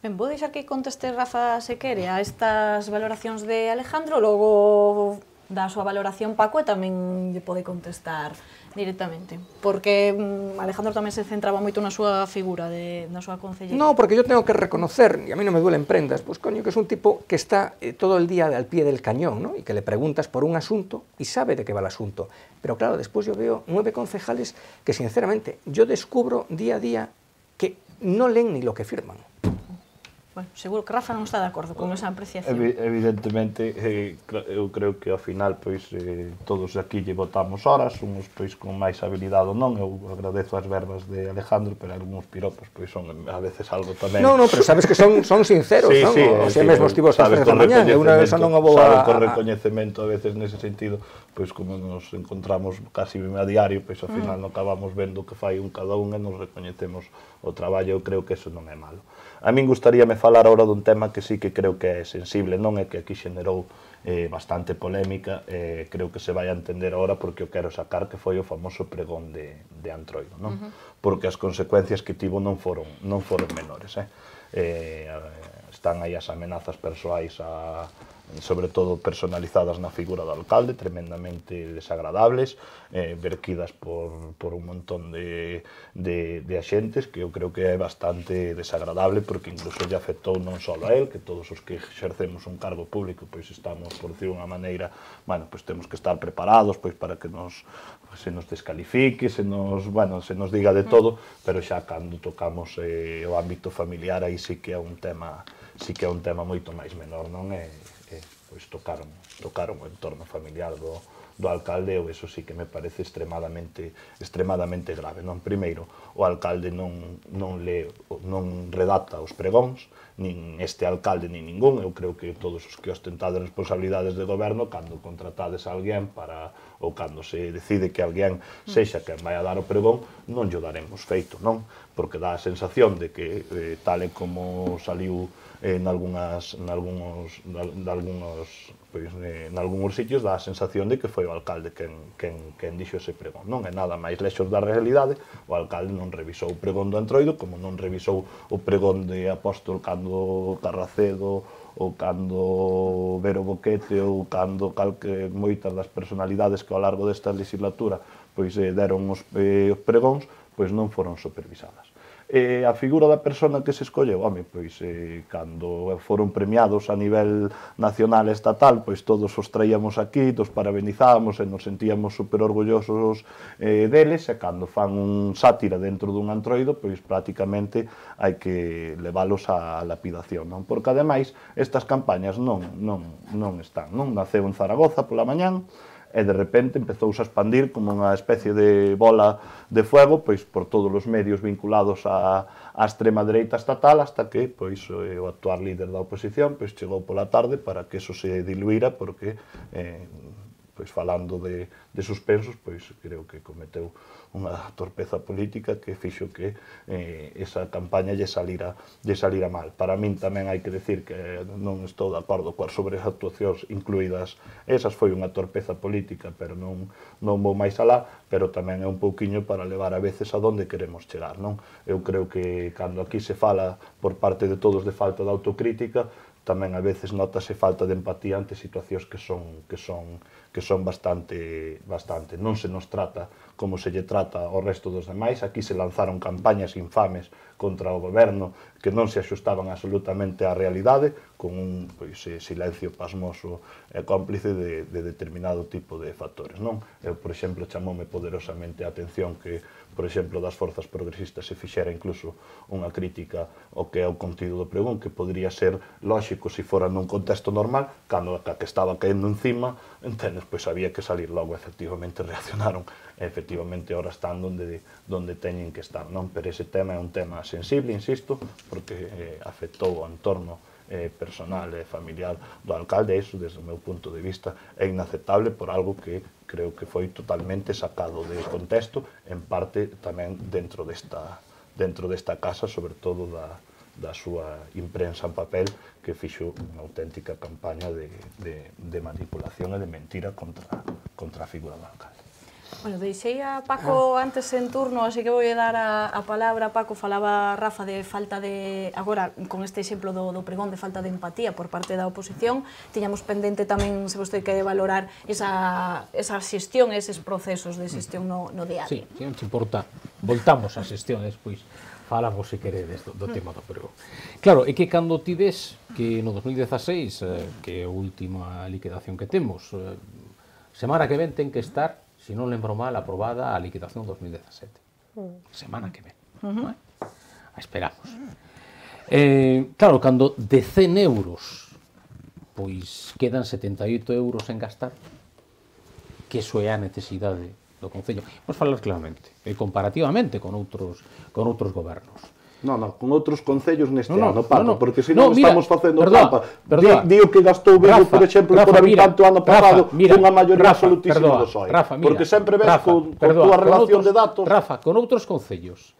Ben, vou deixar que conteste Rafa se quere a estas valoracións de Alejandro, logo da súa valoración Paco e tamén lle pode contestar directamente, porque Alejandro tamén se centraba moito na súa figura, na súa concellería. No, porque yo tengo que reconocer, y a mí no me duelen prendas, pues coño, que es un tipo que está todo el día al pie del cañón, ¿no? Y que le preguntas por un asunto y sabe de qué va el asunto. Pero claro, después yo veo 9 concejales que sinceramente yo descubro día a día que no leen ni lo que firman. Bueno, seguro que Rafa non está de acordo con esa apreciación. Evidentemente, eu creo que ao final pois todos aquí lle votamos horas, uns pois con máis habilidade ou non. Eu agradezo as verbas de Alejandro, pero algúns piropos pois son a veces algo tamén. No, pero sabes que son sinceros, sí, non? Sí, o sea, mesmo estivo as 3 da mañá, e unha vez non vou a... Saben, con recoñecemento a veces nese sentido, pois como nos encontramos casi a diario, pois ao final non acabamos vendo o que fai un cada un e nos recoñecemos o traballo. Eu creo que eso non é malo. A min gustaríame falar agora dun tema que sí que creo que é sensible, non é que aquí xenerou bastante polémica, creo que se vai a entender agora porque o quero sacar, que foi o famoso pregón de Antroido, non? Porque as consecuencias que tivo non foron menores, están aí as amenazas persoais sobre todo personalizadas na figura do alcalde, tremendamente desagradables, verquidas por un montón de axentes, que eu creo que é bastante desagradable, porque incluso lle afectou non só a él, que todos os que exercemos un cargo público, pois estamos, por decir unha maneira, bueno, pois temos que estar preparados pois para que se nos descalifique, se nos diga de todo, pero xa cando tocamos o ámbito familiar, aí sí que é un tema moito máis menor, non é? Pois tocaron o entorno familiar do alcalde, e eso sí que me parece extremadamente grave, non? Primeiro, o alcalde non redacta os pregóns, nin este alcalde nin ningún. Eu creo que todos os que ostentades responsabilidades de goberno, cando contratades a alguén ou cando se decide que alguén sexa quen vai a dar o pregón, non lle daremos feito, non? Porque dá a sensación de que, tal e como saliu nalgúns sitios, dá a sensación de que foi o alcalde quen dixo ese pregón. Non é nada máis lexos da realidade. O alcalde non revisou o pregón do Antroido, como non revisou o pregón de Apóstol cando Carracedo, ou cando Vero Boquete, ou cando moitas das personalidades que ao largo desta legislatura pois deron os pregóns, pois non foron supervisadas. A figura da persona que se escolleu, pois cando foron premiados a nivel nacional e estatal, pois todos os traíamos aquí, os parabenizábamos e nos sentíamos super orgullosos deles, e cando fan un sátira dentro dun Antroido, pois prácticamente hai que leválos á lapidación, non? Porque ademais estas campañas non están, non? Naceu en Zaragoza pola mañán, e de repente empezouse a expandir como unha especie de bola de fuego pois por todos os medios vinculados á extrema dereita estatal, hasta que pois o actual líder da oposición pois chegou pola tarde para que eso se diluíra, porque pois falando de suspensos, pois creo que cometeu unha torpeza política que fixo que esa campaña lle salira mal. Para min tamén hai que decir que non estou de acordo coas sobreactuacións incluídas esas, foi unha torpeza política, pero non vou máis alá, pero tamén é un pouquiño para levar a veces a donde queremos chegar, non? Eu creo que cando aquí se fala por parte de todos de falta de autocrítica, tamén a veces notase falta de empatía ante situacións que son bastante. Non se nos trata como se lle trata ao resto dos demais. Aquí se lanzaron campañas infames contra o goberno que non se axustaban absolutamente á realidade, con un silencio pasmoso e cómplice de determinado tipo de factores, non? Eu, por exemplo, chamoume poderosamente a atención que, por exemplo, das forzas progresistas se fixera incluso unha crítica ao que é o contido do pregón, que podría ser lóxico se fora nun contexto normal, cando a que estaba caendo encima, entendes, pois había que salir logo. Efectivamente reaccionaron, efectivamente ahora están donde teñen que estar, non? Pero ese tema é un tema sensible, insisto, porque afectou ao entorno personal e familiar do alcalde. Iso, desde o meu punto de vista, é inaceptable por algo que creo que foi totalmente sacado de contexto, en parte tamén dentro desta casa, sobre todo da súa imprensa en papel, que fixo unha auténtica campaña de manipulación e de mentira contra a figura do alcalde. Bueno, deixei a Paco antes en turno, así que vou dar a palabra. Paco, falaba Rafa de falta de, agora con este exemplo do pregón, de falta de empatía por parte da oposición. Tiñamos pendente tamén, se vostede quere valorar esa xestión, eses procesos de xestión no diario. Sí, se non te importa, voltamos a xestión despois. Falamos, se queredes, do tema do pregón. Claro, é que cando ti ves que no 2016, que é a última liquidación que temos, semana que ven ten que estar, se non lembro mal, aprobada a liquidación 2017. Semana que ven. Esperamos. Claro, cando de 100 euros pois quedan 78 euros en gastar, que iso é a necesidade do Concello. Vamos falar claramente, comparativamente con outros gobernos. Non, con outros concellos neste ano, Paco, porque senón mira, estamos facendo trampa. Digo que gastou Vigo, por exemplo, por habitante o ano pasado, cunha maioría absolutísima do PSOE. Porque sempre ves con túa relación de datos... Rafa, con outros concellos,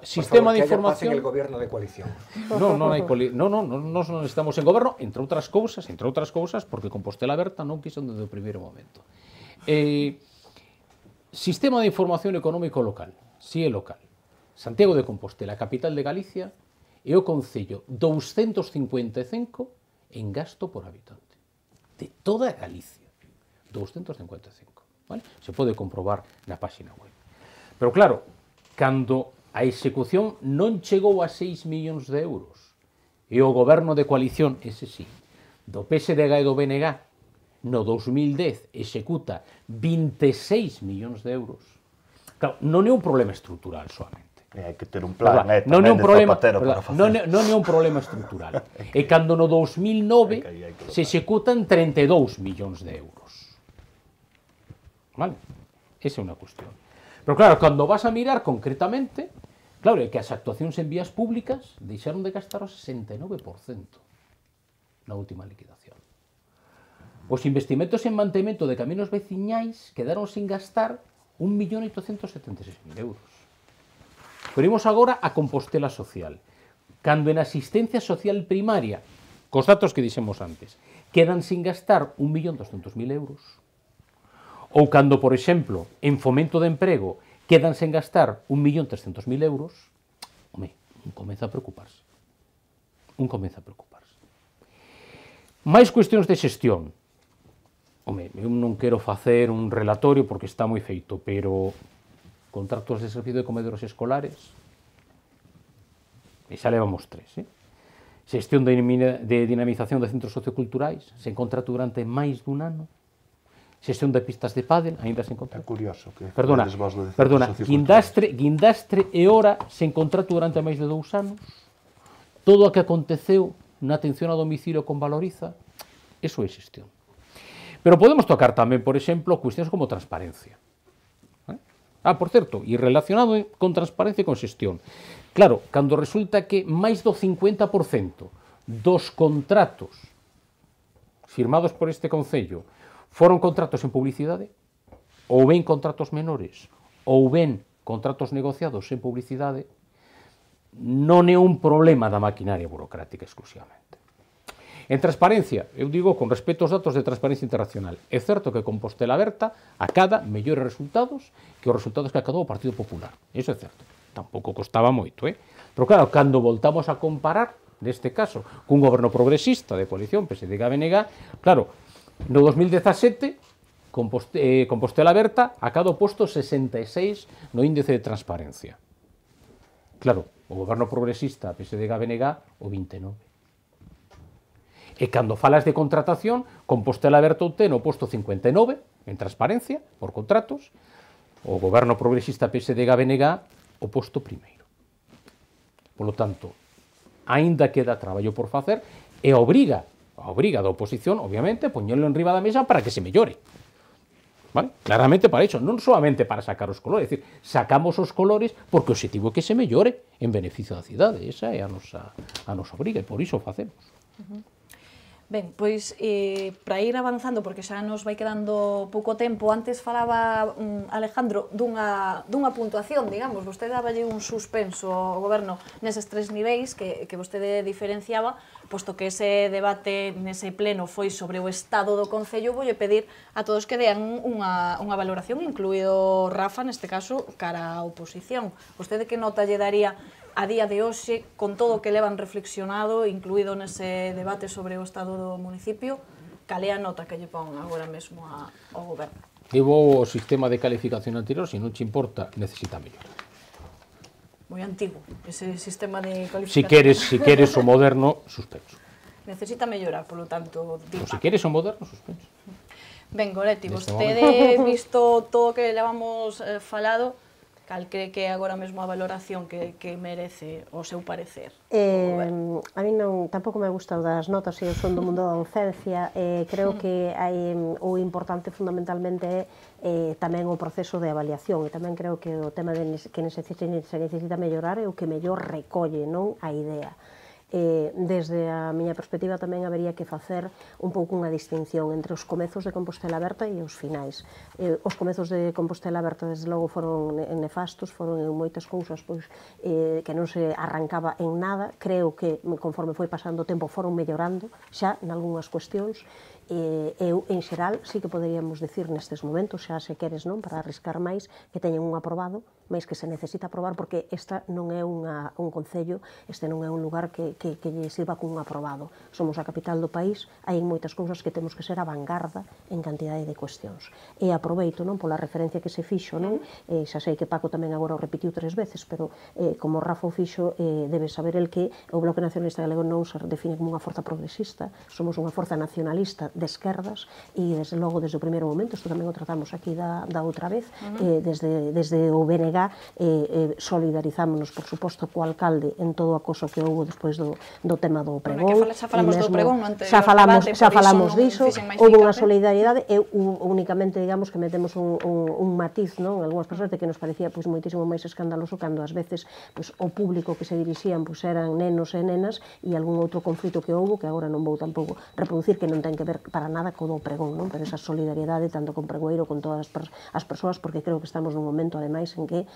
sistema de información... Que haya paz en el gobierno de coalición. Non estamos en goberno, entre outras cousas, porque Compostela Aberta non quiso desde o primeiro momento. Sistema de información económico local, si é local. Santiago de Compostela, capital de Galicia, é o concello 255 en gasto por habitante. De toda Galicia. 255. ¿Vale? Se pode comprobar na página web. Pero claro, cando a execución non chegou a 6 millóns de euros e o goberno de coalición, ese sí, do PSDG e do BNG, no 2010 executa 26 millóns de euros. Claro, non é un problema estrutural solamente. Hai que ter un plan, non é un problema estrutural. E cando no 2009 se executan 32 millóns de euros. Vale? Esa é unha cuestión. Pero claro, cando vas a mirar concretamente, claro, é que as actuacións en vías públicas deixaron de gastar o 69% na última liquidación. Os investimentos en mantemento de caminos veciñais quedaron sin gastar 1.876.000 euros. Pero imos agora a Compostela Social. Cando en asistencia social primaria, cos datos que dixemos antes, quedan sin gastar 1.200.000 euros, ou cando, por exemplo, en fomento de emprego, quedan sen gastar 1.300.000 euros, home, un comeza a preocuparse. Mais cuestións de xestión. Home, eu non quero facer un relatorio porque está moi feito, pero contratos de servicio de comedores escolares, e xa levamos 3, xestión de dinamización de centros socioculturais, sen contrato durante máis dun ano, xestión de pistas de pádel, aínda sen contrato. É curioso que... Perdona, guindastre e hora sen contrato durante máis de 2 anos, todo o que aconteceu na atención a domicilio con Valoriza, eso é xestión. Pero podemos tocar tamén, por exemplo, cuestións como transparencia. Por certo, e relacionado con transparencia e con xestión. Claro, cando resulta que máis do 50% dos contratos firmados por este Concello foron contratos en publicidade, ou ben contratos menores, ou ben contratos negociados en publicidade, non é un problema da maquinaria burocrática exclusivamente. En transparencia, eu digo con respecto aos datos de Transparencia Internacional, é certo que Compostela Aberta acada mellores resultados que os resultados que acadou o Partido Popular. Iso é certo. Tampouco costaba moito, Pero claro, cando voltamos a comparar, neste caso, cun goberno progresista de coalición PSDG-BNG, claro, no 2017, Compostela Aberta acada o posto 66 no índice de transparencia. Claro, o goberno progresista PSDG-BNG o 29. E cando falas de contratación, Compostela Aberta obtén o posto 59 en transparencia por contratos, o goberno progresista PSDG-BNG o posto primeiro. Polo tanto, aínda queda traballo por facer e a obriga da oposición, obviamente, poñelo en riba da mesa para que se mellore. Vale? Claramente para iso, non solamente para sacar os colores, é dicir, sacamos os colores porque o objetivo é que se mellore en beneficio da cidade, esa é a nosa obriga e por iso o facemos. Ben, pois, para ir avanzando, porque xa nos vai quedando pouco tempo, antes falaba Alejandro dunha puntuación, digamos, vostede daballe un suspenso ao goberno neses 3 niveis que vostede diferenciaba, posto que ese debate nese pleno foi sobre o estado do Concello, voulle pedir a todos que dean unha valoración, incluído Rafa, neste caso, cara á oposición. Vostede que nota lle daría a día de hoxe, con todo o que levan reflexionado, incluído nese debate sobre o estado do municipio, cal é a nota que lle pon agora mesmo ao goberno? Vou o sistema de calificación anterior, se non te importa, necesita mellor. Moi antigo, ese sistema de calificación. Si queres o moderno, suspenso. Necesita mellorar, polo tanto... Se queres o moderno, suspenso. Ben, Goretti, vostede, visto todo o que levamos falado, cal cree que é agora mesmo a valoración que merece o seu parecer? A mí tampouco me gusta o das notas, eu son do mundo da docencia, creo que o importante fundamentalmente é tamén o proceso de avaliación, e tamén creo que o tema que se necesita mellorar é o que mellor recolle, non a idea. Desde a miña perspectiva tamén habería que facer un pouco unha distinción entre os comezos de Compostela Aberta e os finais. Os comezos de Compostela Aberta, desde logo, foron nefastos, foron en moitas cousas que non se arrancaba en nada. Creo que, conforme foi pasando o tempo, foron mellorando xa nalgúnas cuestións. Eu, en xeral, sí que poderíamos decir nestes momentos, xa se queres, non, para arriscar máis, que teñen un aprobado, máis que se necesita aprobar, porque esta non é un concello, este non é un lugar que lle sirva cun aprobado. Somos a capital do país, hai moitas cousas que temos que ser a vanguarda en cantidade de cuestións. E aproveito, non, pola referencia que se fixo, non, xa sei que Paco tamén agora o repetiu 3 veces, pero como Rafa o fixo, debe saber el que o Bloque Nacionalista Galego non se define como unha forza progresista, somos unha forza nacionalista de esquerdas, e desde logo, desde o primeiro momento, isto tamén o tratamos aquí da outra vez, desde o BNG solidarizámonos, por suposto, co alcalde en todo o acoso que houve despois do tema do pregón. Xa falamos do pregón no anterior debate, xa falamos diso, houve unha solidaridade e únicamente, digamos, que metemos un matiz, non, algunhas persoas de que nos parecía moitísimo máis escandaloso cando ás veces o público que se dirixían eran nenos e nenas, e algún outro conflito que houve, que agora non vou tampouco reproducir, que non ten que ver para nada co do pregón, non, pero esa solidaridade tanto con pregoeiro, con todas as persoas, porque creo que estamos nun momento, ademais, en que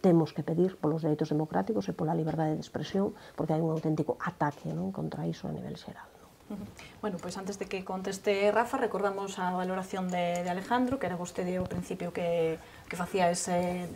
temos que pedir polos dereitos democráticos e pola liberdade de expresión, porque hai un auténtico ataque, non, contra iso a nivel xeral. Bueno, pois antes de que conteste Rafa, recordamos a valoración de Alejandro, que era vostede ao principio que facía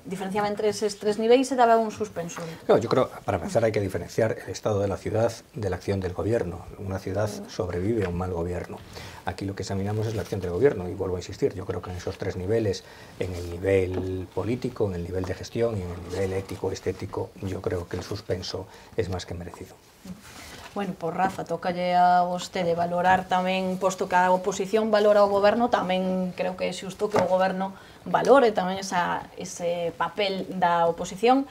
diferenciaba entre eses 3 niveis e daba un suspenso. No, yo creo, para empezar, hay que diferenciar el estado de la ciudad de la acción del gobierno. Una ciudad sobrevive a un mal gobierno. Aquí lo que examinamos es la acción del gobierno, y vuelvo a insistir, yo creo que en esos 3 niveles, en el nivel político, en el nivel de gestión y en el nivel ético-estético, yo creo que el suspenso es más que merecido. Bueno, por Rafa, tócalle a vostede valorar tamén, posto que a oposición valora o goberno, tamén creo que é xusto que o goberno valore tamén ese papel da oposición.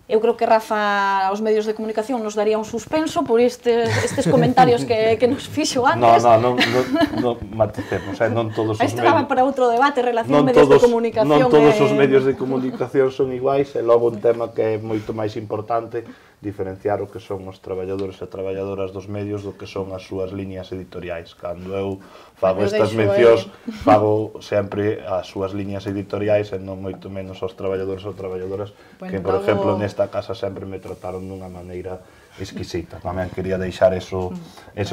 Eu creo que Rafa, aos medios de comunicación, nos daría un suspenso por estes comentarios que nos fixo antes. Non maticemos, non todos os medios... Isto daba para outro debate, relación medios de comunicación. Non todos os medios de comunicación son iguais, e logo un tema que é moito máis importante, diferenciar o que son os traballadores e traballadoras dos medios do que son as súas líneas editoriais. Cando eu fago estas mencións, fago sempre as súas líneas editoriais e non moito menos aos traballadores ou traballadoras que, por exemplo, nesta casa sempre me trataron dunha maneira exquisita. Tamén quería deixar eso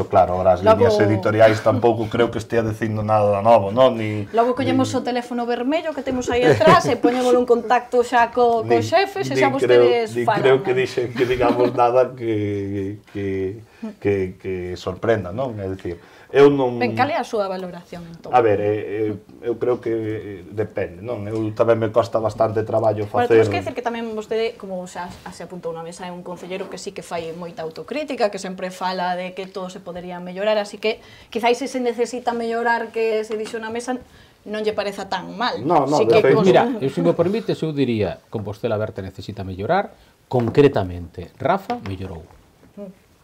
claro. Ahora, as líneas editoriais tampouco creo que estea dicindo nada novo, non? Logo collemos o teléfono vermello que temos aí atrás e poñémolo en contacto xa co xefe, se xa vostedes falan. Creo que dixen que digamos nada que sorprenda, non? É dicir, eu non... Ben, cal é a súa valoración, entón? A ver, eu creo que depende, non? Eu tamén me costa bastante traballo facer... Bueno, temos que dicir que tamén vostede, como xa se apuntou na mesa, é un concelleiro que sí que fai moita autocrítica, que sempre fala de que todo se podería mellorar, así que quizáis se necesita mellorar que se dixo na mesa non lle pareza tan mal. No, sí de que feito... Mira, se me permites, eu diría, Compostela Aberta necesita mellorar, concretamente, Rafa mellorou.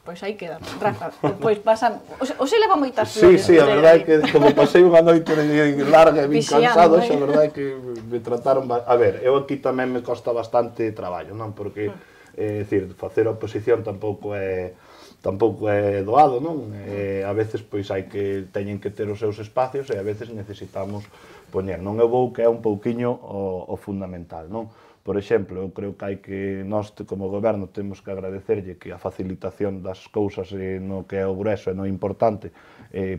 Pois aí queda, Rafa, depois pasan... Oxe leva moitas flores. Sí, a verdade é que como pasei unha noite larga e vin cansado, a verdade é que me trataron... A ver, eu aquí tamén me costa bastante traballo, non? Porque, é dicir, facer oposición tampouco é doado, non? A veces, pois, teñen que ter os seus espacios e a veces necesitamos poñer, non? Eu vou que é un pouquiño o fundamental, non? Por exemplo, eu creo que nós, como goberno, temos que agradecerlle que a facilitación das cousas no que é o grueso e no importante,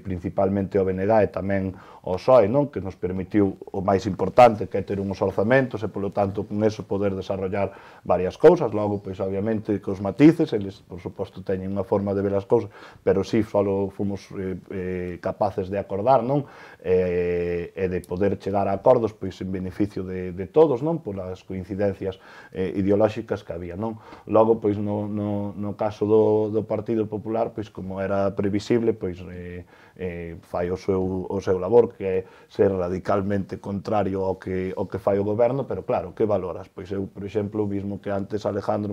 principalmente o BNG e tamén o PSOE, que nos permitiu o máis importante, que é ter uns orzamentos e, polo tanto, con eso poder desarrollar varias cousas. Logo, pois, obviamente, cos matices, eles, por suposto, teñen unha forma de ver as cousas, pero sí, só fomos capaces de acordar, non? E de poder chegar a acordos, pois, en beneficio de todos, non? Polas coincidencias ideolóxicas que había, non? Logo, pois, no caso do Partido Popular, pois, como era previsible, pois, fai o seu labor, que é ser radicalmente contrario ao que fai o goberno, pero claro, que valoras? Pois eu, por exemplo, mismo que antes Alejandro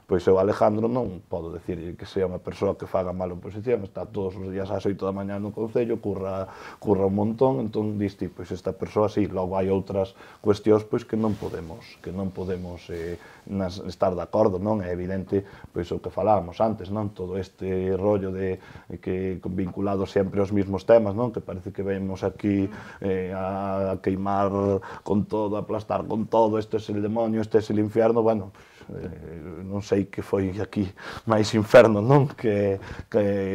pois eu Alejandro non podo decir que sea unha persoa que faga mal oposición, está todos os días ás 8 da mañá no Concello, curra un montón, entón diste, pois esta persoa sí, logo hai outras cuestións pois que non podemos estar de acordo, non? É evidente pois o que falábamos antes, non? Todo este rollo de que vinculado sempre aos mesmos temas, non? Que parece que vemos aquí a queimar con todo, a aplastar con todo, este é el demonio, este é el infierno, bueno, non sei que foi aquí máis inferno, non? Que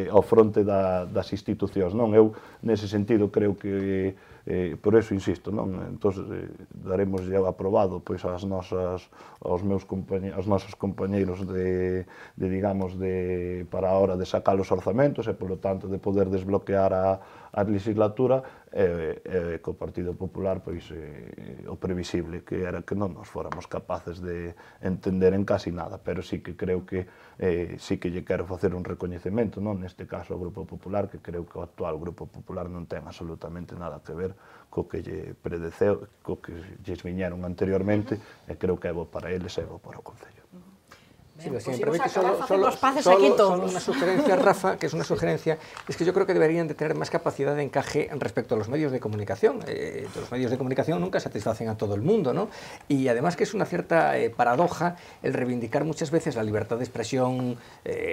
ao fronte das institucións, non? Eu, nese sentido, creo que por eso insisto, non? Entón, daremos ya aprobado pois aos nosos compañeiros para a hora de sacar os orzamentos e, polo tanto, de poder desbloquear a legislatura, co Partido Popular, pois, o previsible, que era que non nos fóramos capaces de entender en casi nada, pero sí que creo que sí que lle quero facer un recoñecemento, non? Neste caso ao Grupo Popular, que creo que o actual Grupo Popular non ten absolutamente nada que ver co que lle predeceu, co que lles viñeron anteriormente, e creo que é bo para eles e bo para o Concello. Sí, si me permite, solo una sugerencia, Rafa, que es una sugerencia, es que yo creo que deberían de tener más capacidad de encaje respecto a los medios de comunicación. Los medios de comunicación nunca satisfacen a todo el mundo, ¿no? Y además que es una cierta paradoja el reivindicar muchas veces la libertad de expresión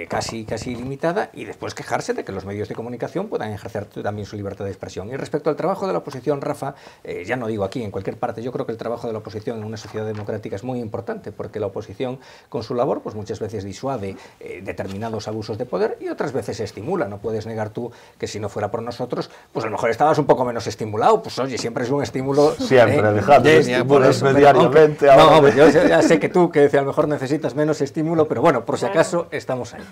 casi ilimitada y después quejarse de que los medios de comunicación puedan ejercer también su libertad de expresión. Y respecto al trabajo de la oposición, Rafa, ya no digo aquí, en cualquier parte, yo creo que el trabajo de la oposición en una sociedad democrática es muy importante, porque la oposición, con su labor, pues muchas veces disuade determinados abusos de poder y otras veces estimula. No puedes negar tú que si no fuera por nosotros, pues a lo mejor estabas un poco menos estimulado. Pues oye, siempre es un estímulo... Siempre, Alejandro, estimulas diariamente. No, hombre, yo ya sé que tú, que a lo mejor necesitas menos estímulo, pero bueno, por si acaso, estamos ahí.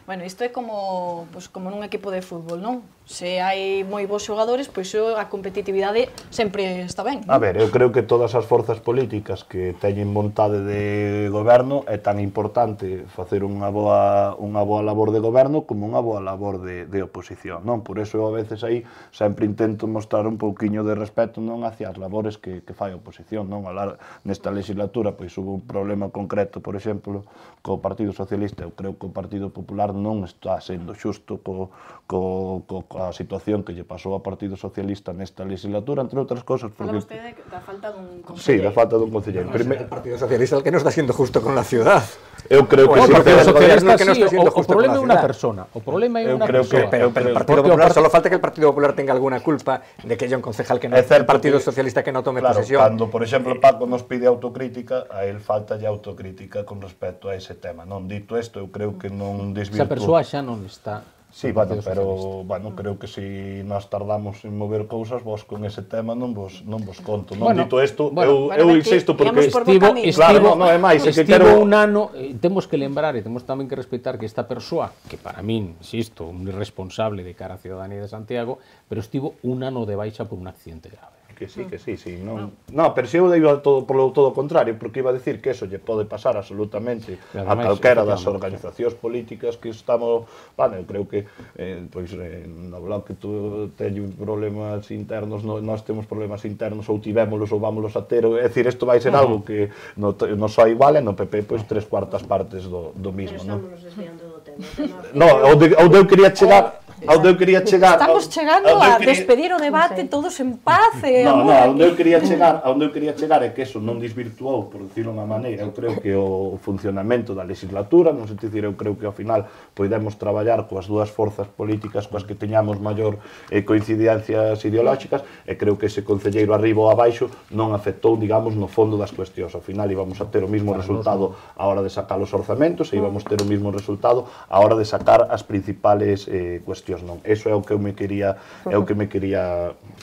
Bueno, isto é como nun equipo de fútbol, non? Se hai moi bons xogadores, pois a competitividade sempre está ben, non? A ver, eu creo que todas as forzas políticas que teñen vontade de goberno é tan importante facer unha boa labor de goberno como unha boa labor de oposición, non? Por eso eu a veces aí sempre intento mostrar un pouquiño de respeto, non, hacia as labores que fai a oposición, non? Nesta legislatura, pois, hubo un problema concreto, por exemplo, co Partido Socialista. Eu creo que o Partido Popular non está sendo xusto coa situación que lle pasou ao Partido Socialista nesta legislatura, entre outras cosas. Fala vostede da falta dun concelleiro. Sí, da falta dun concelleiro. El Partido Socialista el que non está sendo justo con la ciudad. Eu eu creo que Porque os socialistas que non está sí, sendo o justo problema é con a unha cidade. persona. O problema é Eu unha creo que- persoa. Pero el Partido Porque o Popular, Partido- solo falta que el Partido Popular tenga alguna culpa de que haya un concejal que no É certo el Partido que- Socialista que no tome Claro, posesión. cando, por exemplo, Paco nos pide autocrítica, a él falta ya autocrítica con respecto a ese tema. Non dito isto, eu creo que non desvirtúa. Esa persoa xa non está. Sí, no bueno, Partido pero Socialista. bueno, creo que si nós tardamos en mover cousas, vos con ese tema non vos conto. Non Bueno, dito isto, bueno, eu ben, insisto que porque íamos por bo camino. Claro, non é máis, é que estivo quero- un ano, temos que lembrar e temos tamén que respectar que esta persoa, que para min, insisto, un irresponsable de cara á ciudadanía de Santiago, pero estivo un ano de baixa por un accidente grave. Que sí, non. No, pero se eu digo todo o contrario, porque iba a decir que eso lle pode pasar absolutamente E a ademais, calquera das efectivamente, organizacións políticas que estamos, bueno, eu creo que no bloque tú teño problemas internos, nós temos problemas internos ou tivémolos ou vámonos a ter, é dicir, isto vai ser algo que no só igual e no PP pois 3/4 partes do mismo, non? Estamos desviando do tema. No, onde eu quería chegar, onde eu quería chegar. Estamos chegando onde eu a quería- despedir o debate todos en paz e No, amor onde eu aquí. quería chegar é que eso non desvirtuou, por decirlo unha maneira, eu creo que o funcionamento da legislatura, non sei dicir, eu creo que ao final podemos traballar coas dúas forzas políticas coas que teñamos maior coincidencias ideolóxicas, e creo que ese concelleiro arriba ou abaixo non afectou, digamos, no fondo das cuestións. Ao final íbamos a ter o mismo resultado á hora de sacar os orzamentos e íbamos ter o mismo resultado á hora de sacar as principales cuestións, non? Eso é o que eu me quería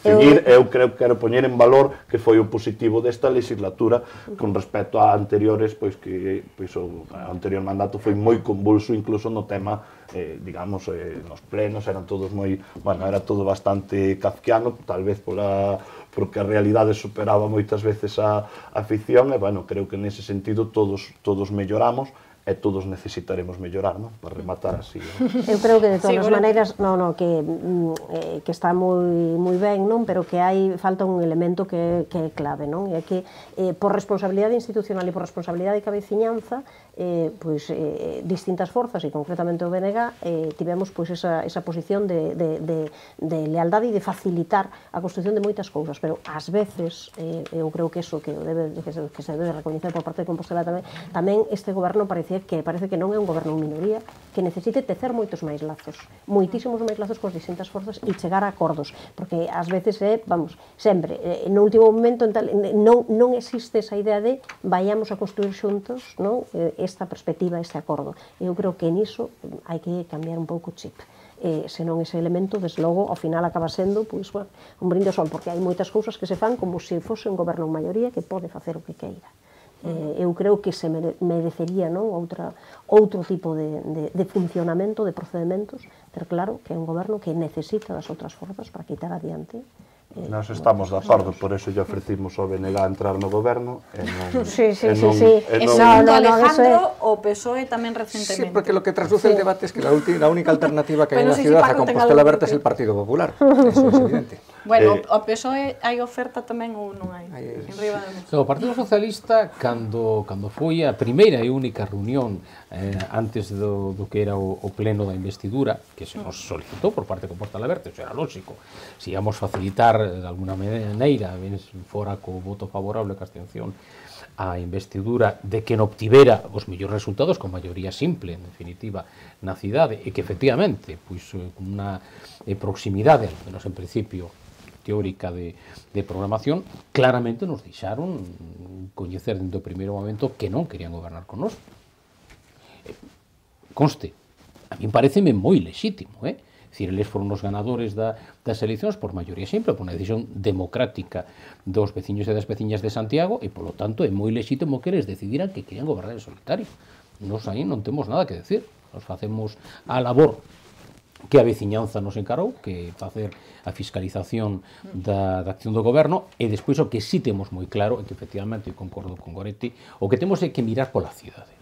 ceñir, eu creo que quero poñer en valor que foi o positivo desta legislatura con respecto a anteriores, pois que o anterior mandato foi moi convulso incluso no tema, digamos, nos plenos eran todos moi, bueno, era todo bastante kafkiano, tal vez porque a realidade superaba moitas veces a ficción e, bueno, creo que nese sentido todos melloramos e todos necesitaremos mellorar, non? Para rematar así. Eu creo que de todas as bueno. maneiras, que está moi ben, non, pero que falta un elemento que é clave, non? E é que por responsabilidade institucional e por responsabilidade de cabeciñanza, distintas forzas e concretamente o BNG tivemos esa posición de lealdade e de facilitar a construción de moitas cousas, pero ás veces eu creo que eso que se debe recoñecer por parte de Compostela tamén este goberno parece que non é un goberno en minoría, que necesite tecer moitos máis lazos, moitísimos máis lazos coas distintas forzas e chegar a acordos, porque ás veces sempre, no último momento non existe esa idea de vayamos a construir xuntos, non, esta perspectiva, este acordo. Eu creo que niso hai que cambiar un pouco o chip. Senón ese elemento, desde logo, ao final acaba sendo un brinde ao sol, porque hai moitas cousas que se fan como se fose un goberno en maioría que pode facer o que queira. Eu creo que se merecería, non, outro tipo de funcionamento, de procedementos, pero claro que é un goberno que necesita das outras forzas para quitar adiante. Nós estamos de acordo, por eso lle ofrecimos ao BNG a entrar no goberno e non... Sí. E No, segundo Alejandro, eso o PSOE tamén Sí, recentemente. porque lo que trasluce el debate es que la única alternativa que hay en Pero la no sé si ciudad a Paco tenga Compostela algo Berta que- es el Partido Popular. Eso es evidente. Bueno, o PSOE hai oferta tamén ou non hai? Hai, En riba da mesa. O Partido Socialista, cando foi a primeira e única reunión antes do que era o pleno da investidura, que se nos solicitou por parte de Compostela Berta, eso era lógico, si íamos facilitar de alguna maneira, ben fora co voto favorable, ca abstención, a investidura de que non obtivera os mellores resultados con maioría simple, en definitiva, na cidade, e que efectivamente, pois, con unha proximidade, al menos en principio, teórica de programación, claramente nos deixaron coñecer dentro do primeiro momento que non querían gobernar con nós. Conste, a min pareceme moi lexítimo, É dicir, eles foron os ganadores das eleccións por maioría simple, por unha decisión democrática dos veciños e das veciñas de Santiago, e, polo tanto, é moi lexítimo que eles decidiran que querían gobernar en solitario. Nos aí non temos nada que decir. Nos facemos a labor que a veciñanza nos encarou, que facer a fiscalización da acción do goberno, e despois o que sí temos moi claro é que, efectivamente, e concordo con Goretti, o que temos é que mirar pola cidade.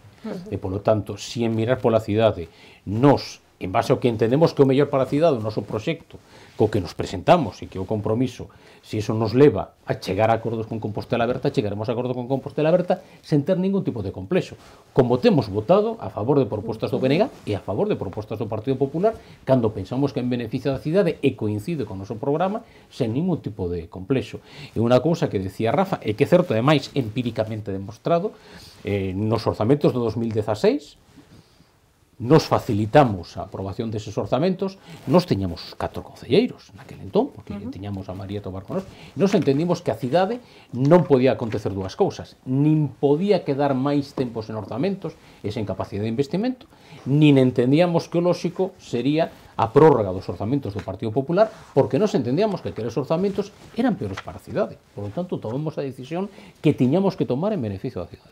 E, polo tanto, se en mirar pola cidade nos en base ao que entendemos que é o mellor para a cidade, o noso proxecto, co que nos presentamos e que o compromiso, se iso nos leva a chegar a acordos con Compostela Aberta, chegaremos a acordo con Compostela Aberta sen ter ningún tipo de complexo. Como temos votado a favor de propostas do BNG e a favor de propostas do Partido Popular, cando pensamos que en beneficio da cidade e coincide con o noso programa, sen ningún tipo de complexo. E unha cousa que decía Rafa, e que é certo, ademais, empíricamente demostrado, nos orzamentos do 2016, nos facilitamos a aprobación deses orzamentos, nos teñamos 4 concelleiros naquele entón, porque tiñamos a María Tobar con nos, nos entendimos que a cidade non podía acontecer dúas cousas, nin podía quedar máis tempos en orzamentos e sen capacidade de investimento, nin entendíamos que o lóxico sería a prórroga dos orzamentos do Partido Popular, porque nos entendíamos que aqueles orzamentos eran peores para a cidade. Por lo tanto, tomamos a decisión que tiñamos que tomar en beneficio da cidade.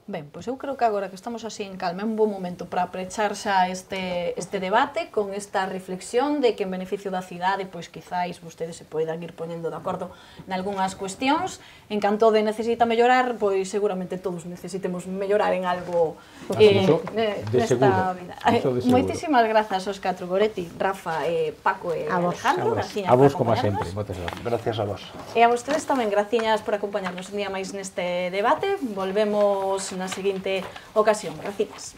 Ben, pois eu creo que agora que estamos así en calma é un bon momento para aprechar xa este debate con esta reflexión de que en beneficio da cidade, pois quizáis vostedes se poidan ir poñendo de acordo nalgúnas cuestións. En canto de necesita mellorar, pois seguramente todos necesitemos mellorar en algo nesta vida. Moitísimas grazas aos 4, Goretti, Rafa, Paco e Alejandro. A vos, como sempre. Gracias a vos. E a vostedes tamén, graciñas por acompañarnos un día máis neste debate. Volvemos na seguinte ocasión. Gracias.